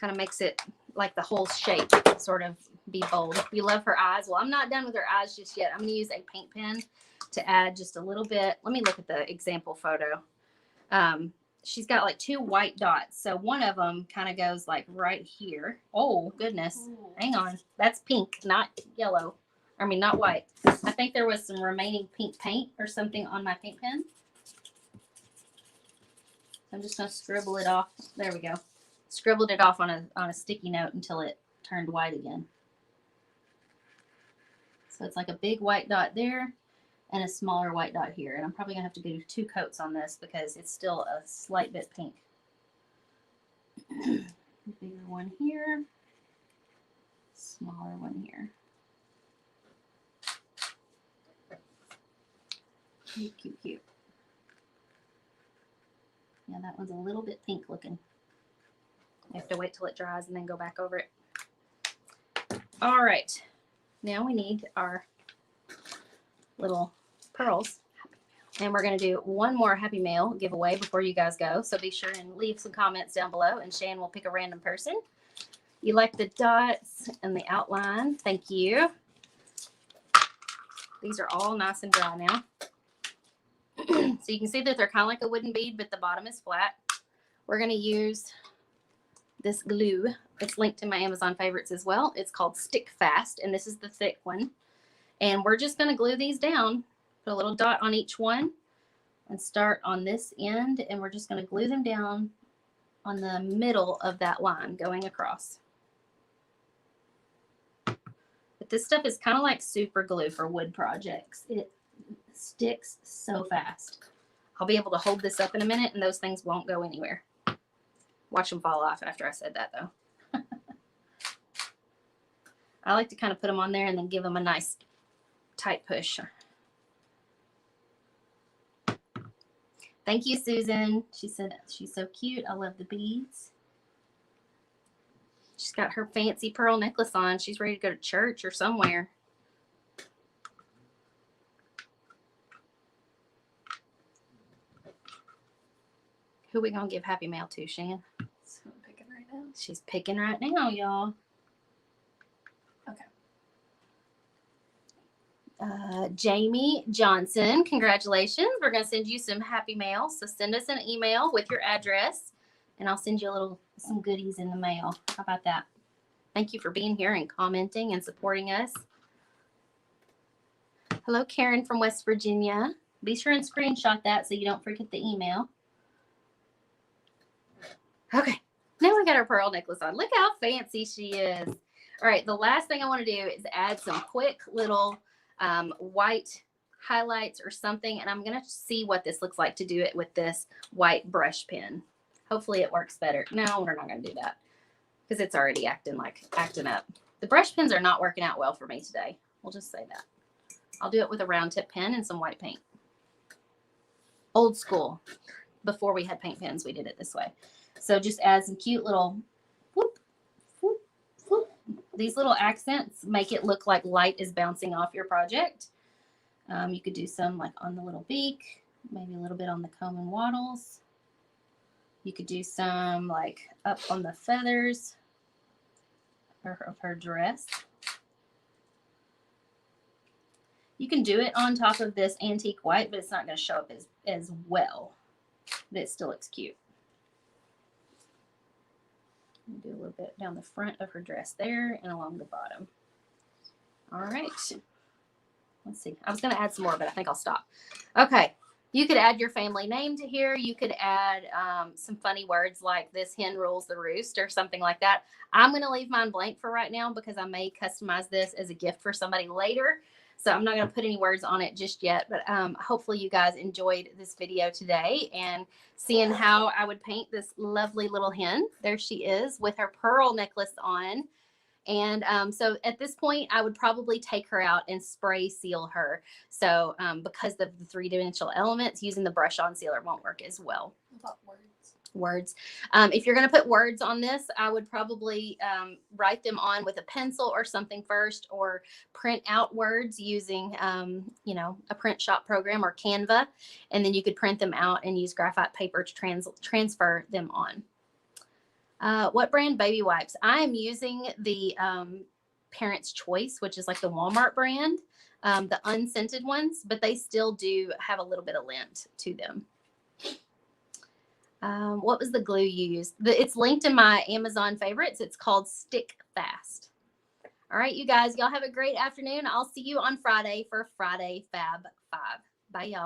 Speaker 1: of makes it like the whole shape sort of be bold. If you love her eyes, well, I'm not done with her eyes just yet. I'm going to use a paint pen to add just a little bit. Let me look at the example photo. She's got like 2 white dots. So one of them kind of goes like right here. Oh, goodness. Ooh. Hang on. That's pink, not yellow. I mean, not white. I think there was some remaining pink paint or something on my paint pen. I'm just going to scribble it off. There we go. Scribbled it off on a sticky note until it turned white again. So it's like a big white dot there and a smaller white dot here. And I'm probably going to have to do 2 coats on this because it's still a slight bit pink. Bigger one here. Smaller one here. Cute, cute, cute. Yeah, that one's a little bit pink looking. You have to wait till it dries and then go back over it. All right. Now we need our little pearls. And we're going to do one more Happy Mail giveaway before you guys go. So be sure and leave some comments down below and Shan will pick a random person. You like the dots and the outline. Thank you. These are all nice and dry now. So you can see that they're kind of like a wooden bead, but the bottom is flat. We're going to use this glue. It's linked in my Amazon favorites as well. It's called Stick Fast, and this is the thick one. And we're just going to glue these down, put a little dot on each one, and start on this end, and we're just going to glue them down on the middle of that line going across. But this stuff is kind of like super glue for wood projects. It sticks so fast. I'll be able to hold this up in a minute and those things won't go anywhere. Watch them fall off after I said that though. I like to kind of put them on there and then give them a nice tight push. Thank you, Susan. She said she's so cute. I love the beads. She's got her fancy pearl necklace on. She's ready to go to church or somewhere. Who we gonna give Happy Mail to, Shan?
Speaker 2: So I'm picking right now.
Speaker 1: She's picking right now, y'all.
Speaker 2: Okay.
Speaker 1: Jamie Johnson, congratulations. We're gonna send you some Happy Mail. So send us an email with your address and I'll send you some goodies in the mail. How about that? Thank you for being here and commenting and supporting us. Hello, Karen from West Virginia. Be sure and screenshot that so you don't forget the email. Okay, now we got our pearl necklace on. Look how fancy she is. All right, the last thing I want to do is add some quick little white highlights or something, and I'm going to see what this looks like to do it with this white brush pen. Hopefully it works better. No, we're not going to do that because it's already acting up. The brush pens are not working out well for me today. We'll just say that. I'll do it with a round tip pen and some white paint. Old school. Before we had paint pens, we did it this way. So just add some cute little whoop, whoop, whoop. These little accents make it look like light is bouncing off your project. You could do some like on the little beak, maybe a little bit on the comb and wattles. You could do some like up on the feathers of her dress. You can do it on top of this antique white, but it's not going to show up as well. But it still looks cute. Do a little bit down the front of her dress there and along the bottom. All right. Let's see. I was going to add some more, but I think I'll stop. Okay. You could add your family name to here. You could add some funny words like "this hen rules the roost" or something like that. I'm going to leave mine blank for right now because I may customize this as a gift for somebody later. So I'm not going to put any words on it just yet, but hopefully you guys enjoyed this video today and seeing how I would paint this lovely little hen. There she is with her pearl necklace on. And so at this point, I would probably take her out and spray seal her. So because of the three-dimensional elements, using the brush on sealer won't work as well.
Speaker 2: What about words?
Speaker 1: Words. If you're going to put words on this, I would probably write them on with a pencil or something first, or print out words using, a print shop program or Canva. And then you could print them out and use graphite paper to transfer them on. What brand baby wipes? I am using the Parents' Choice, which is like the Walmart brand, the unscented ones, but they still do have a little bit of lint to them. What was the glue you used? It's linked in my Amazon favorites. It's called Stick Fast. All right, you guys, y'all have a great afternoon. I'll see you on Friday for Friday Fab 5. Bye, y'all.